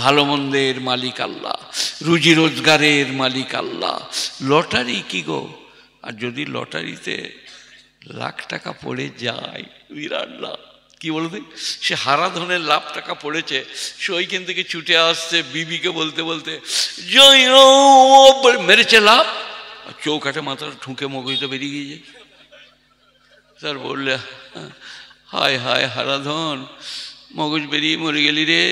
ভালো মন্দের মালিক আল্লাহ, রুজি রোজগারের মালিক আল্লাহ। লটারি কি গো? আর যদি লটারিতে লাখ টাকা পড়ে যায়, বিরাট লাভ। কি বলতে, সে হারাধনের লাখ টাকা পড়েছে, সে ওইখান থেকে ছুটে আসছে বিবিকে বলতে বলতে জয় মেরেছে লাভ, চৌকাঠে মাথাটা ঠুকে মগজটা বেরিয়ে গিয়েছে। স্যার বললে হায় হায় হারাধন, মগজ বেরিয়ে মরে গেলি রে,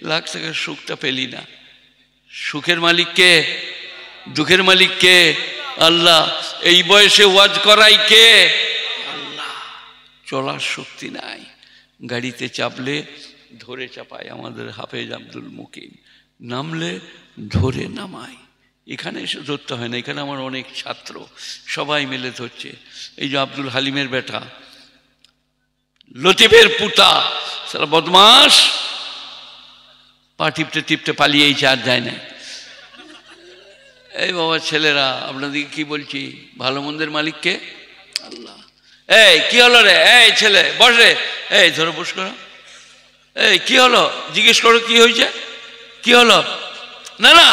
লাখ টাকার সুখটা পেলি না। সুখের মালিক কে? দুঃখের মালিক কে? আল্লাহ। এই বয়সে ওয়াজ করাই কে? আল্লাহ। চলার শক্তি নাই, গাড়িতে চাপলে ধরে চাপায় আমাদের হাফেজ আব্দুল মুকিম, নামলে ধরে নামায়। এখানে এসে ধরতে হয় না, এখানে আমার অনেক ছাত্র সবাই মিলে ধরছে। এই যে আব্দুল হালিমের বেটা, লতিফের পুতা, সারা বদমাস, পা টিপতে টিপতে পালিয়েছে, আর যায় না। এই বাবা ছেলেরা, আপনাদেরকে কি বলছি, ভালো মন্দের মালিককে আল্লাহ। এই কি হলো রে? এই ছেলে বস রে, এই ধরো বস করো। এই কি হলো জিজ্ঞেস করো, কি হয়েছে, কি হলো? না না,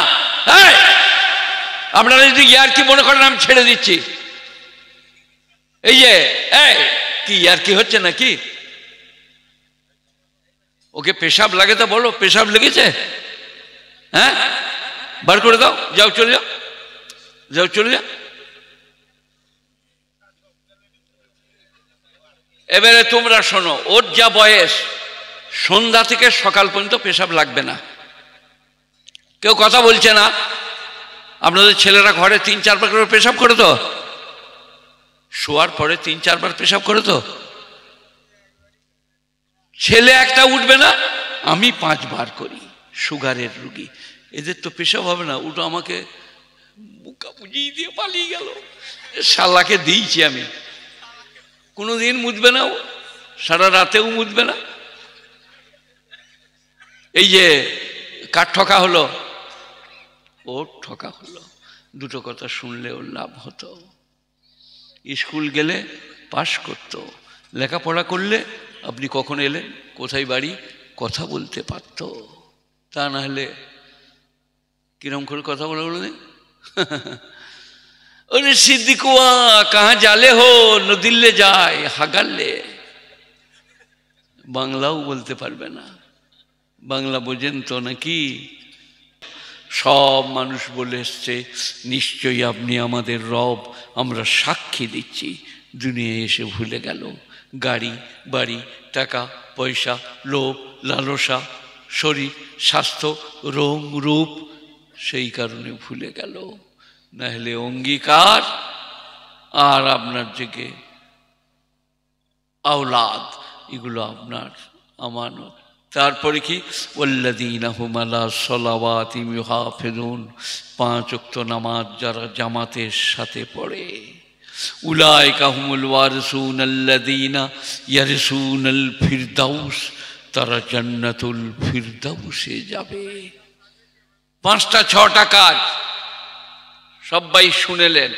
আপনারা যদি ইয়ার কি মনে করেন আমি ছেড়ে দিচ্ছি। এই যে এই কি ইয়ার কি হচ্ছে নাকি? ওকে পেশাব লাগে তো বলো, পেশাব লেগেছে? হ্যাঁ, বার করে দাও, যাও চলে যাও, যাও চলে যাও। এবারে তোমরা শোনো, ওর যা বয়স, সন্ধ্যা থেকে সকাল পর্যন্ত পেশাব লাগবে না। কেউ কথা বলছে না? আপনাদের ছেলেরা ঘরে 3-4 বার করে পেশাব করে তো? শোয়ার পরে 3-4 বার পেশাব করে তো? ছেলে একটা উঠবে না, আমি 5 বার করি। সুগারের রুগী, এদের তো পেশাব হবে না, উঠো আমাকে বুকা বুঝিয়ে দিয়ে পালিয়ে গেল। শালাকে দিয়েছি আমি, কোনোদিন মুছবে না, সারা রাতেও মুছবে না। এই যে কার ঠকা হলো, ওর ঠকা হলো। দুটো কথা শুনলে ওর লাভ হতো। স্কুল গেলে পাস করতো, লেখাপড়া করলে আপনি কখন এলেন, কোথায় বাড়ি, কথা বলতে পারত। তা না হলে কিরম করে কথা বলে বলে ওরে সিদ্দিকুয়া কাহা জালে হো, নদিল্লে যায় হাগালে। বাংলাও বলতে পারবে না। বাংলা বোঝেন তো নাকি? সব মানুষ বলে এসছে নিশ্চয়ই আপনি আমাদের রব, আমরা সাক্ষী দিচ্ছি। দুনিয়ায় এসে ভুলে গেল গাড়ি বাড়ি, টাকা পয়সা, লোভ লালসা, শরীর স্বাস্থ্য, রং রূপ, সেই কারণে ভুলে গেল। না হলে অঙ্গীকার আর আপনার থেকে আওলাদ, এগুলো আপনার আমানত। তারপরে কি, ওয়াল্লাযীনা হুম আলা সলাওয়াতিহিম ইউহাফিজুন, 5 ওয়াক্ত নামাজ যারা জামাতের সাথে পড়ে, উলাইকা হুমুল ওয়ারিসুন আল্লাযীনা ইয়ারিসুনাল ফিরদাউস, তারা জান্নাতুল ফিরদাউসে যাবে। 5টা 6টা কাজ সবাই শুনেলেন।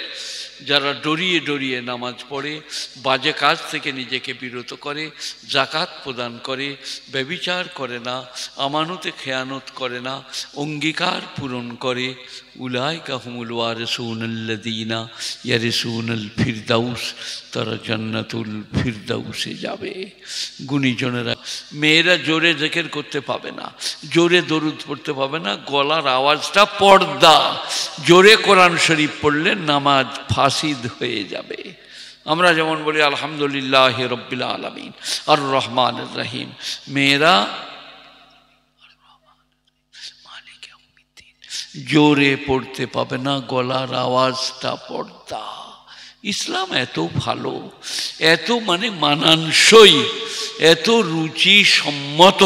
যারা ডরিয়ে ডরিয়ে নামাজ পড়ে, বাজে কাজ থেকে নিজেকে বিরত করে, জাকাত প্রদান করে, ব্যভিচার করে না, আমানতে খেয়ানত করে না, অঙ্গীকার পূরণ করে, উলাইকা হুমুল ওয়ারিসুন আল্লাযীনা ইয়ারিসুনাল ফিরদাউস, তারা জান্নাতুল ফিরদাউসে যাবে। গুণীজনেরা, মেয়েরা জোরে জিকির করতে পাবে না, জোরে দরুদ পড়তে পাবে না, গলার আওয়াজটা পর্দা। জোরে কোরআন শরীফ পড়লে নামাজ ফাসিদ হয়ে যাবে। আমরা যেমন বলি আলহামদুলিল্লাহ রব্বিল আলামিন আর রহমানির রহিম, মেয়েরা জোরে পড়তে পাবে না, গলার আওয়াজটা পর্দা। ইসলাম এত ভালো, এত মানে মানানসই, এত রুচি সম্মত।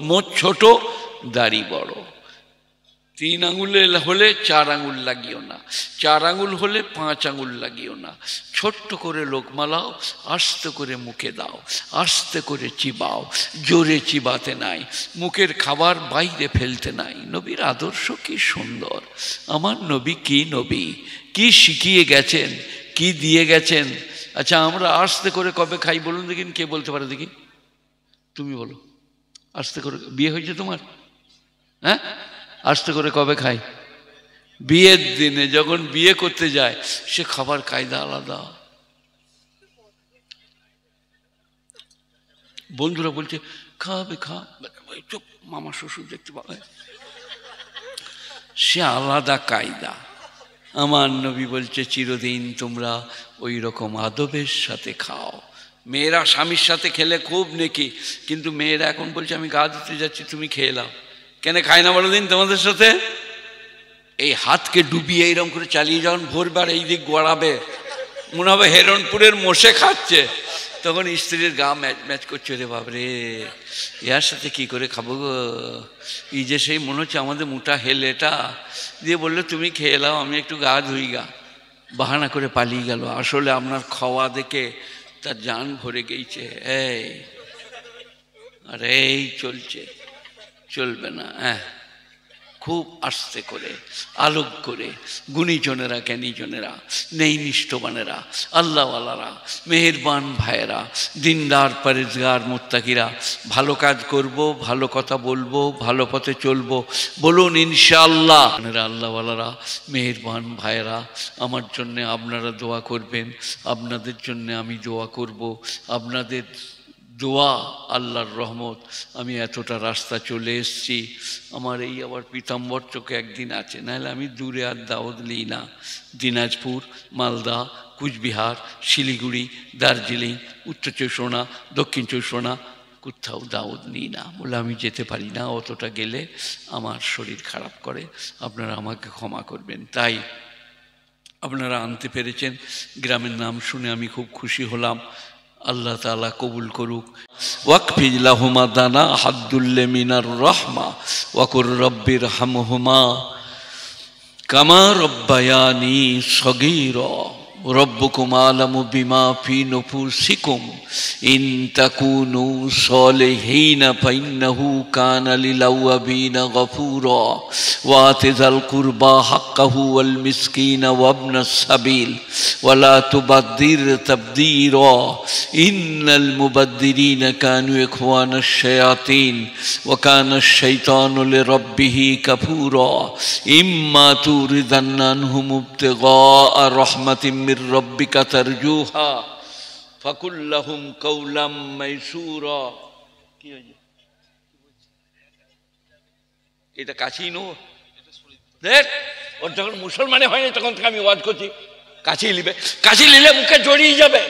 মোট ছোট, দাড়ি বড়। 3 আঙুলে হলে 4 আঙুল লাগিও না, 4 আঙুল হলে 5 আঙুল লাগিও না। ছোট্ট করে লোকমা লাও, আস্তে করে মুখে দাও, আস্তে করে চিবাও, জোরে চিবাতে নাই, মুখের খাবার বাইরে ফেলতে নাই। নবীর আদর্শ কি সুন্দর! আমার নবী কি নবী, কি শিখিয়ে গেছেন, কি দিয়ে গেছেন। আচ্ছা, আমরা আস্তে করে কবে খাই বলুন দেখিন, কে বলতে পারে দেখি? তুমি বলো, আস্তে করে। বিয়ে হয়েছে তোমার? হ্যাঁ, আস্তে করে কবে খাই? বিয়ের দিনে, যখন বিয়ে করতে যায় সে খাবার কায়দা আলাদা। বন্ধুরা বলছে খাবে, খা, চুপ, মামা শ্বশুর দেখতে পাবে, সে আলাদা কায়দা। আমার নবী বলছে চিরদিন তোমরা ওই রকম আদবের সাথে খাও। মেয়েরা স্বামীর সাথে খেলে খুব নেকি, কিন্তু মেয়েরা এখন বলছে আমি গা ধুতে যাচ্ছি, তুমি খেয়ে নাও। কেন খায় না বলো দিন তোমাদের সাথে? এই হাতকে ডুবিয়ে এইরকম করে চালিয়ে যখন ভোরবার এই দিক গড়াবে, মনে হবে হেরনপুরের মোষে খাচ্ছে, তখন স্ত্রীর গা ম্যাচ ম্যাচ করছে, রে বাবরে ইয়ার সাথে কি করে খাবো গো, এই যে সেই মনে হচ্ছে আমাদের মোটা হেলেটা দিয়ে বললো তুমি খেয়ে নাও, আমি একটু গা ধুই গা, বাহানা করে পালিয়ে গেল। আসলে আপনার খাওয়া দেখে তার জান ভরে গেছে। এই আর এই চলছে, চলবে না। হ্যাঁ, খুব আস্তে করে, আলোক করে, গুণীজনেরা, জ্ঞানীজনেরা, নেই নিষ্ঠবানেরা, আল্লাহওয়ালারা, মেহেরবান ভাইয়েরা, দিনদার পরেজগার মুত্তাকিরা, ভালো কাজ করব, ভালো কথা বলবো, ভালো পথে চলবো, বলুন ইনশাআল্লাহ। আল্লাহওয়ালারা, মেহেরবান ভাইয়েরা, আমার জন্যে আপনারা দোয়া করবেন, আপনাদের জন্যে আমি দোয়া করব। আপনাদের দোয়া, আল্লাহর রহমত, আমি এতটা রাস্তা চলে এসেছি। আমার এই আবার পীতাম্বর চোখে একদিন আছে, নাহলে আমি দূরে আর দাওয়াত নিই না। দিনাজপুর, মালদা, কুচবিহার, শিলিগুড়ি, দার্জিলিং, উত্তর চব্বিশ পরগনা, দক্ষিণ চব্বিশ পরগনা, কোথাও দাওয়াত নিই না। বলে আমি যেতে পারি না, অতটা গেলে আমার শরীর খারাপ করে, আপনারা আমাকে ক্ষমা করবেন। তাই আপনারা আনতে পেরেছেন, গ্রামের নাম শুনে আমি খুব খুশি হলাম। আল্লাহ তাআলা কবুল করুক। ওয়াকফি লাহুমা দানা হাদ্দুল্লে মিনার রহমা ওয়াকুর রব্বির হামহুমা কামা রব্বায়ানি সগীরা রব্বুকুম আলামু বিমা ফি নুফুসিকুম ইন তাকুনু সালিহিনা ফাইন্নাহু কানা লিল আওয়াবিনা গফুরা ওয়া আতিযাল কুরবা হাক্কাহু ওয়াল মিসকিনা ওয়া ইবনাস সাবিল ওয়া লা তুবাদ্দির তাবদীরা ইন্নাল মুবাদ্দিরিনা কানু ইখওয়ানাশ শায়াতিন ওয়া কানাশ শাইতানু লিরাব্বিহি কাফুরা ইম্মা তুরিদান্না আনহুম ইবতিগা রাহমাতিন মির রব্বিকা তারজুহা ফাকুল লাহুম কাওলাম মাইসুরা। কি হয়েছে? এটা কাছেই নো দেখ, ওর যখন মুসলমানে হয়নি তখন থেকে আমি ওয়াজ করছি, কাছেই নিবে, কাছেই নিলে মুখে জড়িয়ে যাবে।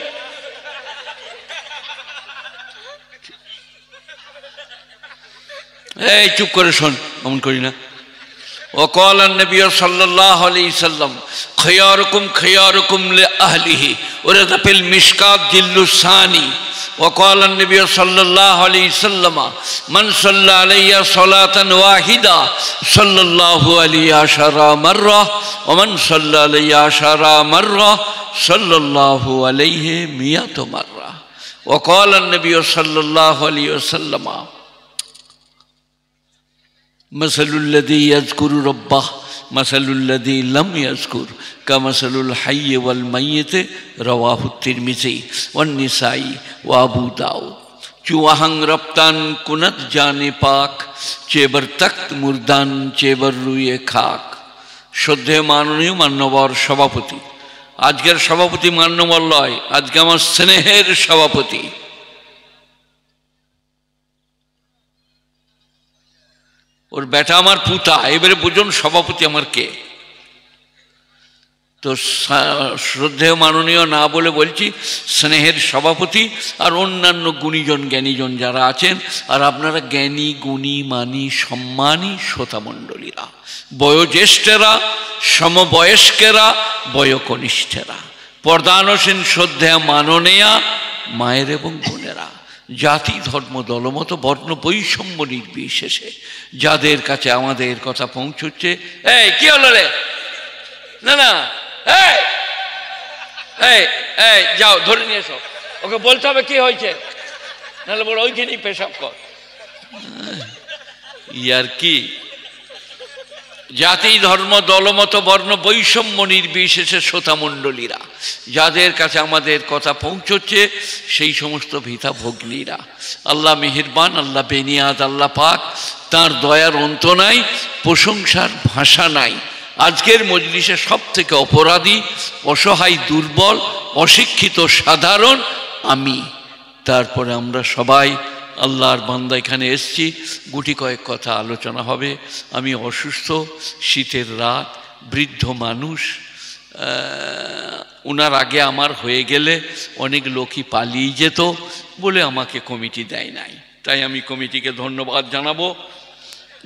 এই চুপ করে শোন, এমন করি না। وقال النبي صلى الله عليه وسلم خياركم خياركم لأهله ورد في المشكات جلد الثاني. وقال النبي صلى الله عليه وسلم من صلى علي صلاة واحدة صلى الله عليه 10 مرة ومن صلى علي 10 مرة صلى الله عليه 100 مرة. وقال النبي صلى الله عليه وسلم মসলুল্লাযী ইয়াযকুরু রাব্বাহ মসলুল্লাযী লাম ইয়াযকুর কামাসালুল হাইয়্যি ওয়াল মাইয়্যিতি রাওয়াহু তিরমিযী ওয়ান নিসাঈ ওয়া আবু দাউদ। চুয়াহাং রপ্তান কুনত জানে পাক চেবর তখ্ত মুর্দান চেবর রুয়ে খাক। শ্রদ্ধেয় মাননীয় মান্যবর সভাপতি, আজকের সভাপতি মান্যবর লয়, আজকে আমার স্নেহের সভাপতি, ওর বেটা আমার পুতা, এবারে বুঝুন সভাপতি আমার কে। তো শ্রদ্ধেয় মাননীয় না বলে বলছি স্নেহের সভাপতি, আর অন্যান্য গুণীজন জ্ঞানীজন যারা আছেন, আর আপনারা জ্ঞানী গুণী মানী সম্মানী শ্রোতামণ্ডলীরা, বয়োজ্যেষ্ঠেরা, সমবয়স্কেরা, বয়োকনিষ্ঠেরা, পর্দানসীন শ্রদ্ধেয় মাননীয়া মায়ের এবং বোনেরা, জাতি ধর্ম দলমত বর্ণ বৈষম্য নির্বিশেষে যাদের কাছে আমাদের কথা পৌঁছচ্ছে। এই কি হলো রে? না না, এই এই এই যাও ধরে নিয়ে এসো, ওকে বলতে হবে কি হয়েছে, নাহলে বলো ওইখানেই পেশাব কর। ইয়ার কি জাতি ধর্ম দলমত বর্ণ বৈষম্য নির্বিশেষে শ্রোতামণ্ডলীরা, যাদের কাছে আমাদের কথা পৌঁছচ্ছে, সেই সমস্ত ভিতা ভগ্নীরা, আল্লাহ মেহেরবান, আল্লাহ বেনিয়াদ, আল্লাহ পাক, তাঁর দয়ার অন্ত নাই, প্রশংসার ভাষা নাই। আজকের মজলিসে সব থেকে অপরাধী, অসহায়, দুর্বল, অশিক্ষিত, সাধারণ আমি। তারপরে আমরা সবাই আল্লাহর বান্দা এখানে এসছি, গুটি কয়েক কথা আলোচনা হবে। আমি অসুস্থ, শীতের রাত, বৃদ্ধ মানুষ, ওনার আগে আমার হয়ে গেলে অনেক লোকই পালিয়ে যেত বলে আমাকে কমিটি দেয় নাই। তাই আমি কমিটিকে ধন্যবাদ জানাবো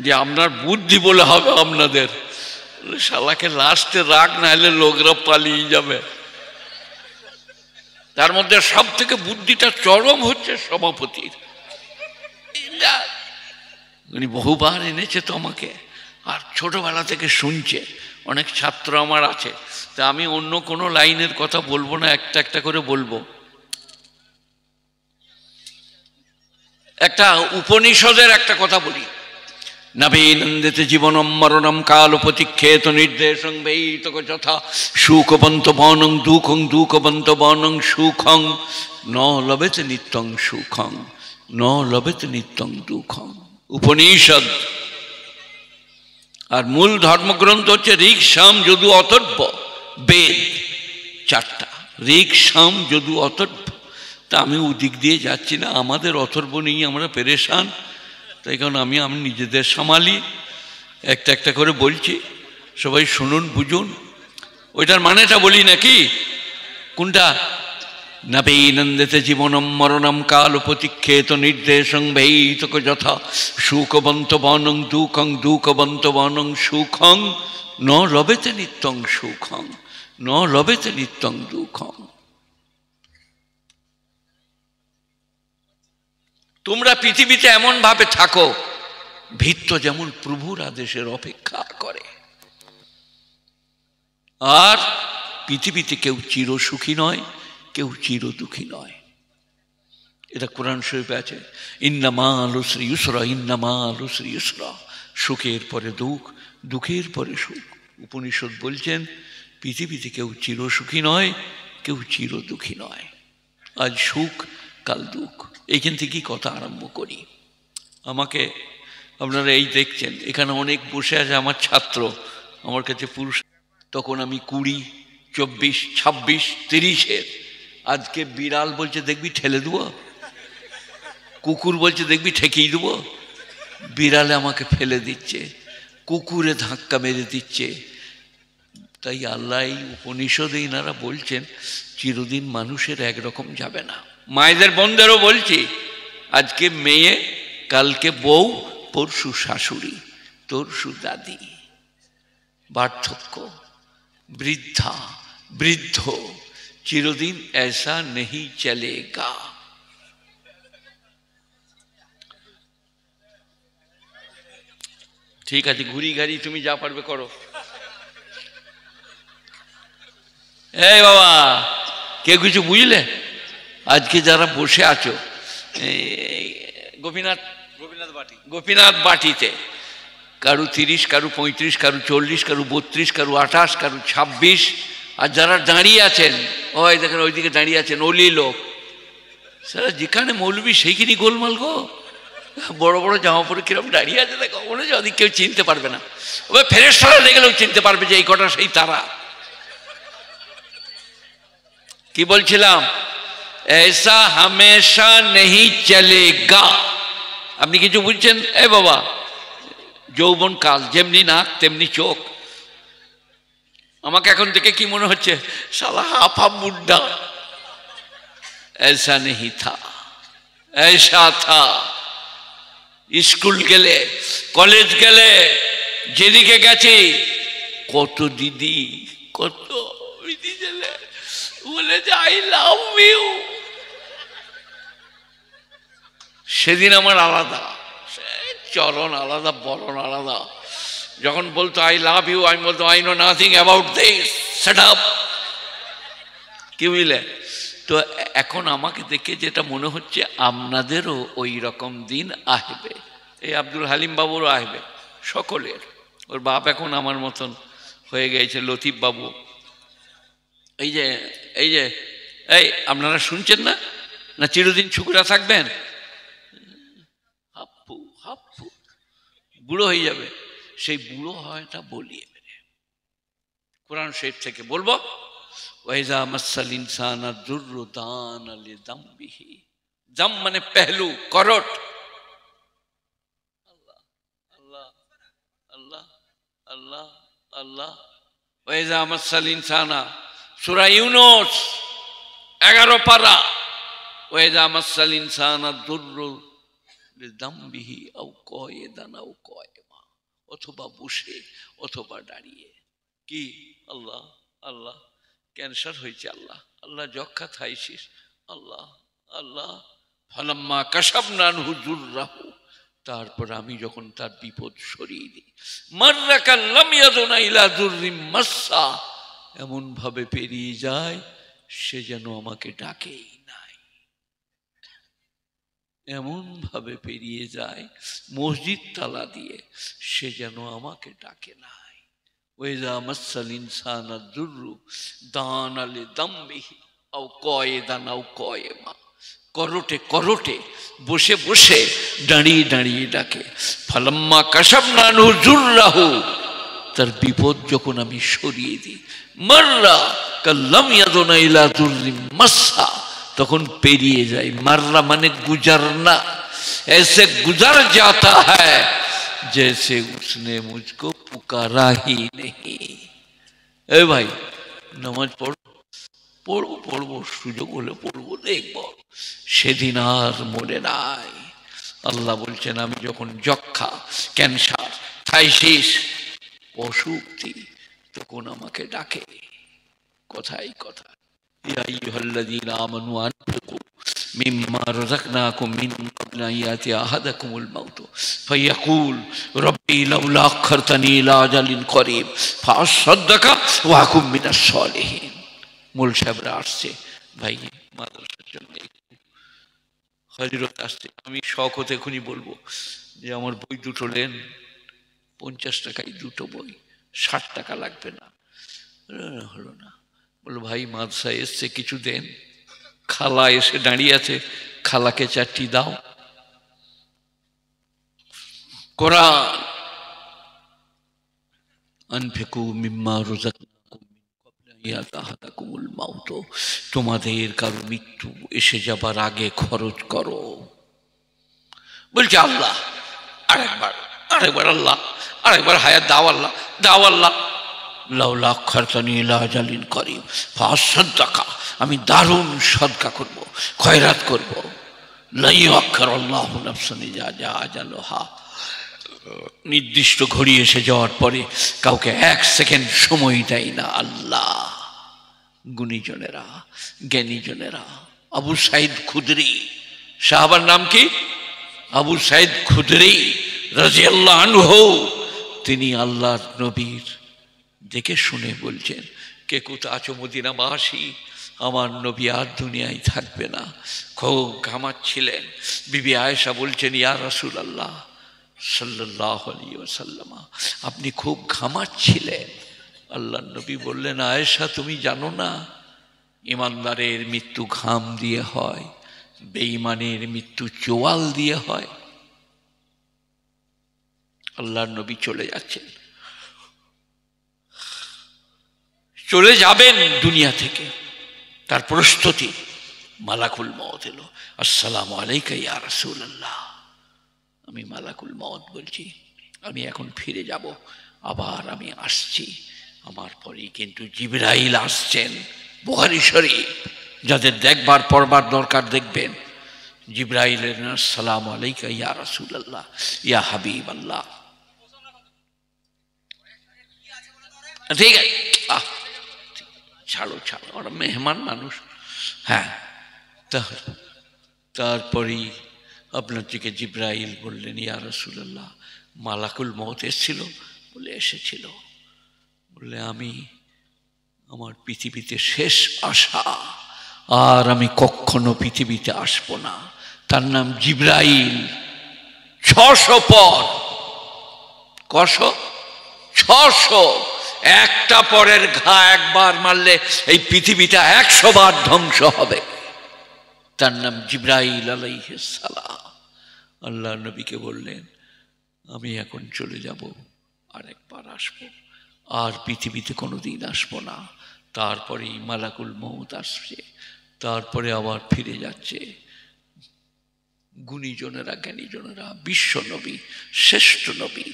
যে আপনার বুদ্ধি বলে হবে আপনাদের, শালাকে লাস্টে রাগ না হলে লোকরা পালিয়ে যাবে। তার মধ্যে সব থেকে বুদ্ধিটা চরম হচ্ছে সভাপতির, উনি বহুবার এনেছে তো আমাকে, আর ছোটবেলা থেকে শুনছে, অনেক ছাত্র আমার আছে। তা আমি অন্য কোনো লাইনের কথা বলবো না, একটা একটা করে বলবো। একটা উপনিষদের একটা কথা বলি, নবীনন্দিতে জীবনম মরণম কাল প্রতিক্ষেত নির্দেশং বৈতক যথা সুখবন্ত বনং দুঃখং দুঃখবন্ত বনং সুখং ন লবেত নিত্যং সুখং ন লবেত নিত্যং দুঃখং। উপনিষদ। আর মূল ধর্মগ্রন্থ হচ্ছে ঋক, সাম, যদু, অথর্ব, বেদ চারটা। ঋক, সাম, যদু, অথর্ব। তা আমি ওদিক দিয়ে যাচ্ছি না, আমাদের অথর্ব নিয়ে আমরা পেরেশান। তাই কারণ আমি নিজেদের সামালি, একটা একটা করে বলছি, সবাই শুনুন, বুঝুন। ওইটার মানেটা বলি নাকি? কোনটা? নবীনন্দিতে জীবনম মরণম কাল প্রতিক্ষেত নির্দেশং বৈতক যথা সুখবন্ত বনং দুঃখং দুঃখবন্ত বনং সুখং ন লবেতে নিত্যং সুখং ন লবেতে নিত্যং দুঃখং। তোমরা পৃথিবীতে এমন ভাবে থাকো, ভৃত্য যেমন প্রভুর আদেশের অপেক্ষা করে। আর পৃথিবীতে কেউ চির সুখী নয়, কেউ চির দুঃখী নয়। এটা কোরআন শরীফে আছে, ইন্নামা আলুসরি ইউসরা, ইন্নামা আলুসরি ইউসরা। সুখের পরে দুঃখ, দুঃখের পরে সুখ। উপনিষদ বলছেন পৃথিবীতে কেউ চির সুখী নয়, কেউ চির দুঃখী নয়। আজ সুখ, কাল দুঃখ। এইখান থেকেই কথা আরম্ভ করি। আমাকে আপনারা এই দেখছেন, এখানে অনেক বসে আছে আমার ছাত্র, আমার কাছে পুরুষ। তখন আমি 20, 24, 26, 30-এর। আজকে বিড়াল বলছে দেখবি ঠেলে দেবো, কুকুর বলছে দেখবি ঠেকিয়ে দেবো। বিড়ালে আমাকে ফেলে দিচ্ছে, কুকুরে ধাক্কা মেরে দিচ্ছে। তাই আল্লাহ এই উপনিষদে ইনারা বলছেন চিরদিন মানুষের একরকম যাবে না। মায়েদের বোনদেরও বলছি, আজকে মেয়ে, কালকে বউ, পরশু শাশুড়ি, তরশু দাদি। পার্থক্য, বৃদ্ধা, বৃদ্ধ, চিরদিন ऐसा नहीं चलेगा। ঠিক আছে, ঘুরি গাড়ি তুমি যা পারবে করো। এই বাবা, কেউ কিছু বুঝলে? আজকে যারা বসে আছো গোপীনাথ বাটিতে, কারু 30, কারু 35, কারু 40, কারু 32, কারু 28, কারু 26। আর যারা দাঁড়িয়ে আছেন, ওই দেখেন ওইদিকে দাঁড়িয়ে আছেন ওলি লোক, সারা যেখানে মৌলবি সেইখানেই গোলমাল গো। বড় বড় জামা পরে কিরম দাঁড়িয়ে আছে দেখো, মনে হচ্ছে ওদিক কেউ চিনতে পারবে না। ওই ফেরেশতারা দেখলেও চিনতে পারবে যে এই কটা সেই তারা। কি বলছিলাম? ऐसा हमेशा नहीं चलेगा। আপনি কিছু বুঝছেন? এ বাবা, যৌবন কাল, যেমনি নাক তেমনি চোখ। আমাকে এখন থেকে কি মনে হচ্ছে, শালা হাফা বুড্ডা। ऐसा नहीं था, ऐसा था। স্কুল গেলে, কলেজ গেলে, যেদিকে গেছি, কত দিদি, কত দিদি গেলে বলে যে আই লাভ ইউ। সেদিন আমার আলাদা, চরণ আলাদা, বরণ আলাদা। যখন বলতো আই লাভ ইউ, আমি বলতো I know nothing about this, shut up. কি বুঝলে? তো এখন আমাকে দেখে যেটা মনে হচ্ছে আপনাদেরও ওই রকম দিন আসবে। এই আব্দুল হালিম বাবুরও আসবে, সকলের। ওর বাপ এখন আমার মতন হয়ে গেছে, লতিফ বাবু। এই যে এই যে এই আপনারা শুনছেন না, না চিরদিন ছুকরা থাকবেন? হাপ্পু হাপ্পু বুড়ো হয়ে যাবে। সেই বুড়ো হয়টা বলিয়ে বেড়ে কোরআন শরীফ থেকে বলবো, ওয়াইজা মাসাল ইনসান দুররু দান আলি দামবিহি। দাম মানে পেহলু, করট। আল্লাহ আল্লাহ আল্লাহ আল্লাহ আল্লাহ। ওয়াইজা মাসাল ইনসানা, সূরা ইউনূস 11 পারা। ওয়াইজা মাসাল ইনসানা দুররু লিদামবিহি আও কায়দান আও কায়মা, অথবা বসে অথবা দাঁড়িয়ে। কি আল্লাহ আল্লাহ, ক্যান্সার হয়েছে আল্লাহ, আল্লাহ যক্ষা থাইছিস আল্লাহ আল্লাহ। ফালাম্মা কাশাফনা আনহু যুররাহু, তারপর আমি যখন তার বিপদ সরিয়ে দিই, মাররা কাল্লাম ইয়াদুনা ইলা যুররিম মাসসা, এমন ভাবে পেরিয়ে যায় সে যেন আমাকে ডাকেই নাই। এমন ভাবে পেরিয়ে যায় মসজিদ তালা দিয়ে, সে যেন আমাকে ডাকে নাই। ওয়াইজা মাসাল ইনসানা দুররু দানা লিদামবিহি আও কায়দান আও কায়মা, করটে করটে, বসে বসে, দাঁড়িয়ে দাঁড়িয়ে ডাকে। ফালাম্মা কাশাফনা আনহু যুররাহু, তার বিপদ যখন আমি সরিয়ে দিই, মাররা কাল্লাম ইয়াদুনা ইলা যুররিম মাসসা, তখন পেরিয়ে যায়। মাররা মানে গুজরনা, ऐसे गुजर जाता है जैसे उसने मुझको पुकारा ही नहीं। ए भाई নামাজ পড়বো পড়বো, সুযোগ হলে পড়বো, দেখবো, সেদিন আর মনে নাই। আল্লাহ বলছেন আমি যখন যক্ষা, ক্যান্সার, থাইসিস অসুখ দিই, তখন আমাকে ডাকে। কথাই কথা, ইয়া আইয়ুহাল্লাযীনা আমানু আনফিকু মিম্মা রাযাকনাকুম মিন ক্বাবলি আন ইয়াতিয়া আহাদাকুমুল মাউত ফায়াকুল রাব্বি লাউলা আখখারতানি ইলা আজালিন করিব ফাআসাদ্দাকা ওয়া আকুম মিনাস সালিহিন। মূল সাহেবরা আসছে, ভাই মাদ্রাসার জন্য হযরত আসছে। আমি শখত এখনই বলবো যে আমার বই দুটো নেন, 50 টাকায় দুটো বই, 60 টাকা লাগবে না। হলো না, বললো ভাই মাদ্রাসায় এসছে কিছু দেন। খালা এসে দাঁড়িয়ে আছে, খালাকে 4টি দাও। কোরআন, আনফিকু মিম্মা রাযাকনাকুম মিন ক্বাবলি আন ইয়াতিয়া আহাদাকুমুল মাউত, তোমাদের কারো মৃত্যু এসে যাবার আগে খরচ করো। বলছে আল্লাহ, আরেকবার আরেকবার আল্লাহ, আরেকবার হায়াত দাও আল্লাহ, দাও আল্লাহ। লাউলা আখখারতানি ইলা আজালিন করিব ফাআসাদ্দাকা, আমি দারুণ সদকা করব, খয়রাত করব। লা ইউআখিরুল্লাহু নাফসান ইযা জাআ আজালুহা, নির্দিষ্ট ঘড়ি এসে যাওয়ার পরে কাউকে 1 সেকেন্ড সময় দেয় না আল্লাহ। গুণীজনেরা, জ্ঞানীজনেরা, আবু সাইদ খুদরি, সাহাবার নাম কি? আবু সাইদ খুদরি রাদিয়াল্লাহু আনহু, তিনি আল্লাহর নবীর দেখে শুনে বলছেন, কে কোথা আছো মদিনাবাসী, আমার নবী আর দুনিয়ায় থাকবে না। খুব ঘামাচ্ছিলেন। বিবি আয়েশা বলছেন, ইয়া রাসূলুল্লাহ সাল্লাল্লাহু আলাইহি ওয়াসাল্লাম, আপনি খুব ঘামাচ্ছিলেন। আল্লাহর নবী বললেন, আয়েশা তুমি জানো না, ইমানদারের মৃত্যু ঘাম দিয়ে হয়, বেঈমানের মৃত্যু চোয়াল দিয়ে হয়। আল্লাহর নবী চলে যাচ্ছেন, চলে যাবেন দুনিয়া থেকে, তার প্রস্তুতি। মালাকুল মউত এলো, আসসালামু আলাইকা ইয়া রাসূলুল্লাহ। আমি মালাকুল মউত বলছি, আমি এখন ফিরে যাব, আবার আমি আসছি। আমার পরেই কিন্তু জিবরাইল আসছেন। বুখারী শরীফ, যাদের দেখবার পড়বার দরকার দেখবেন। জিবরাইল এলেন, আসসালামু আলাইকা ইয়া রাসূলুল্লাহ ইয়া হাবিবাল্লাহ। ঠিক আছে, ছাড়ো ছাড়ো, ওরা মেহমান মানুষ। হ্যাঁ, তারপরেই আপনার দিকে জিবরাইল বললেন, ইয়া রাসূলুল্লাহ, মালাকুল মউত এসেছিল? বলে এসেছিল। বললে আমি, আমার পৃথিবীতে শেষ আশা, আর আমি কখনো পৃথিবীতে আসবো না। তার নাম জিবরাইল। 600 পর, কশো 600। একটা পরের ঘা একবার মারলে এই পৃথিবীটা 100 বার ধ্বংস হবে। তার নাম জিবরাইল আলাইহিস সালাম। আল্লাহ নবীকে বললেন, আমি এখন চলে যাব, আরেকবার আসবো, আর পৃথিবীতে কোনোদিন আসবো না। তারপরেই মালাকুল মউত আসছে, তারপরে আবার ফিরে যাচ্ছে। গুণীজনেরা, জ্ঞানীজনেরা, বিশ্ব নবী, শ্রেষ্ঠ নবী,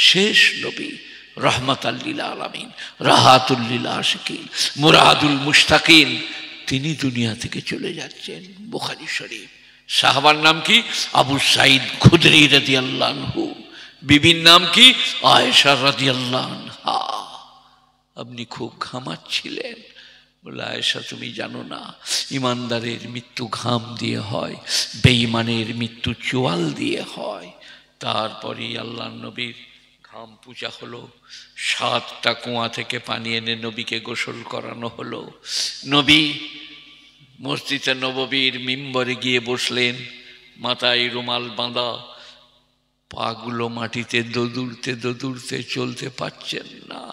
শেষ নবী, রহমাতাল লিল আলামিন, রাহাতুল লিল আশিকিন, মুরাদুল মুশতাকিন, তিনি দুনিয়া থেকে চলে যাচ্ছেন। বুখারী শরীফ। সাহাবার নাম কি? আবু সাঈদ খুদরি রাদিয়াল্লাহু আনহু। বিবির নাম কি? আয়েশা রাদিয়াল্লাহু আনহা। আপনি খুব ঘামাচ্ছিলেন। বলে, আয়েশা তুমি জানো না, ইমানদারের মৃত্যু ঘাম দিয়ে হয়, বেঈমানের মৃত্যু চোয়াল দিয়ে হয়। তারপরেই আল্লাহ নবীর ঘাম পূজা হলো। 7টা কুয়া থেকে পানি এনে নবীকে গোসল করানো হলো। নবী মসজিদে নববীর মিম্বরে গিয়ে বসলেন, মাথায় রুমাল বাঁধা, পাগুলো মাটিতে দোদুরতে দোদুরতে চলতে পারছেন না।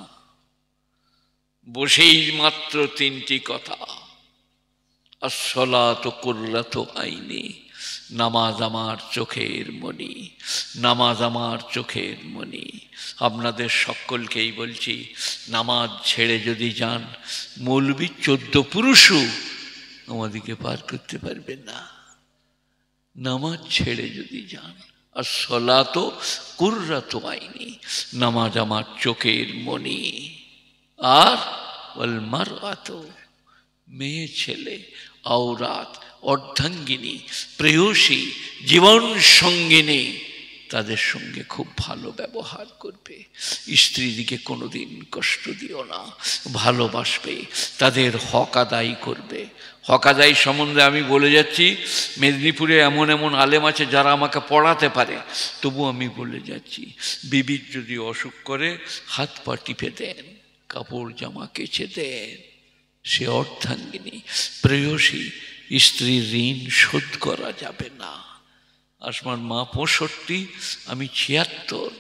বসেই মাত্র 3টি কথা, আসসালাতু কুররাতু আইনি, নামাজ আমার চোখের মণি, নামাজ আমার চোখের মণি। আপনাদের সকলকেই বলছি, নামাজ ছেড়ে যদি যান, মৌলবী 14 পুরুষও আমাদেরকে পার করতে পারবে না। নামাজ ছেড়ে যদি যান, আসসালাতু কুররাতু আইনি, নামাজ আমার চোখের মণি। আর ওয়াল মারআতু, মেয়ে ছেলে, আওরাত, অর্ধাঙ্গিনী, প্রেয়সী, জীবন সঙ্গিনী, তাদের সঙ্গে খুব ভালো ব্যবহার করবে। স্ত্রীদিকে কোনোদিন কষ্ট দিও না, ভালোবাসবে, তাদের হক আদায় করবে। হক আদায় সম্বন্ধে আমি বলে যাচ্ছি, মেদিনীপুরে এমন এমন আলেম আছে যারা আমাকে পড়াতে পারে, তবু আমি বলে যাচ্ছি, বিবির যদি অসুখ করে হাত পা টিপে দেন, কাপড় জামা কেচে দেন। সে অর্ধাঙ্গিনী, প্রেয়সী, স্ত্রীর ঋণ শোধ করা যাবে না। আসমার মা 65, আমি 76।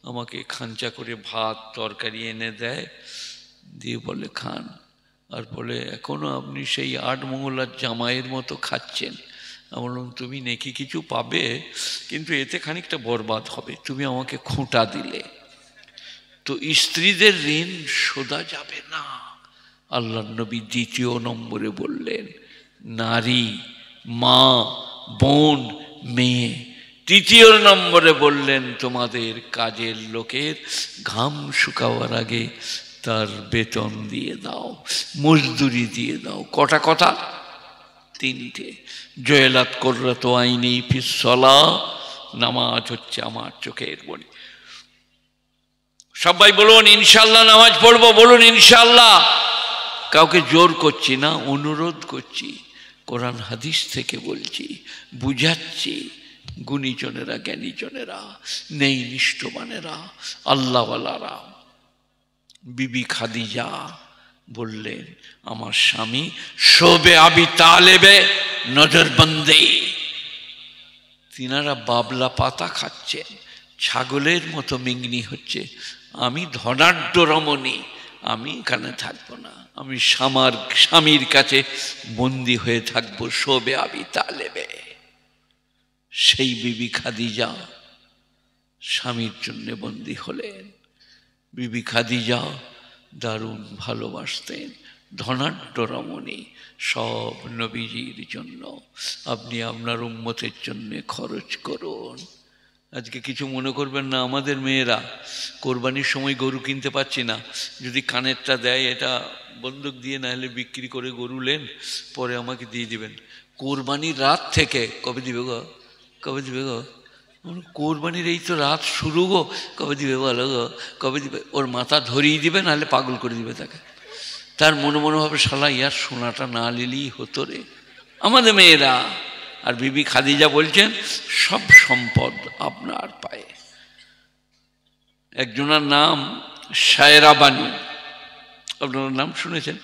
আমাকে খাঞ্চা করে ভাত তরকারি এনে দেয়, দিয়ে বলে খান। আর বলে, এখনো আপনি সেই 8 মঙ্গলার জামাইয়ের মতো খাচ্ছেন। আমি বললাম, তুমি নাকি কিছু পাবে, কিন্তু এতে খানিকটা বরবাদ হবে, তুমি আমাকে খোঁটা দিলে। তো স্ত্রীদের ঋণ শোধা যাবে না। আল্লাহ নবী 2 নম্বরে বললেন, নারী, মা, বোন, মেয়ে। 3 নম্বরে বললেন, তোমাদের কাজের লোকের ঘাম শুকাবার আগে তার বেতন দিয়ে দাও, মজদুরি দিয়ে দাও। কটা কথা? 3টে। জয়লাত কুররাতু আইনি ফিস সালাহ, নামাজ হচ্ছে আমার চোখের মণি। সবাই বলুন ইনশাআল্লাহ নামাজ পড়বো, বলুন ইনশাআল্লাহ। কাউকে জোর করছি না, অনুরোধ করছি, কোরআন হাদিস থেকে বলছি, বুঝাচ্ছি। গুণীজনেরা, জ্ঞানীজনেরা, নেই নিষ্ঠবানেরা, আল্লাহওয়ালারা। বিবি খাদিজা বললেন, আমার স্বামী শোবে আবি তালেবে নজরবন্দি। তিনারা বাবলা পাতা খাচ্ছেন, ছাগলের মতো মিংনি হচ্ছে। আমি ধনাঢ্য রমণী, আমি এখানে থাকবো না, আমি স্বামীর কাছে বন্দী হয়ে থাকবো, শোবে আবি তালেবে। সেই বিবি খাদিজা স্বামীর জন্য বন্দী হলেন। বিবি খাদিজা দারুণ ভালোবাসতেন, ধনাঢ্য রমণী। সব নবীজির জন্য। আপনি আপনার উম্মতের জন্য খরচ করুন। আজকে কিছু মনে করবেন না, আমাদের মেয়েরা কোরবানির সময় গরু কিনতে পারছি না, যদি কানেরটা দেয় এটা বন্দুক দিয়ে, না হলে বিক্রি করে গরু নেন, পরে আমাকে দিয়ে দিবেন। কোরবানির রাত থেকে, কবে দিবে গো, কবে দিবে গো? কোরবানির এই তো রাত শুরু গো, কবে দিবে বলো গো, কবে দিবে? ওর মাথা ধরিয়ে দিবে, নাহলে পাগল করে দিবে তাকে। তার মনে মনে হবে, শালা ইয়ার সোনাটা না নিলেই হতো রে। আমাদের মেয়েরা। আর বিবি খাদিজা বলছেন, সব সম্পদ আপনার পায়ে। একজনের নাম শায়রা বানু, আপনারা নাম শুনেছেন?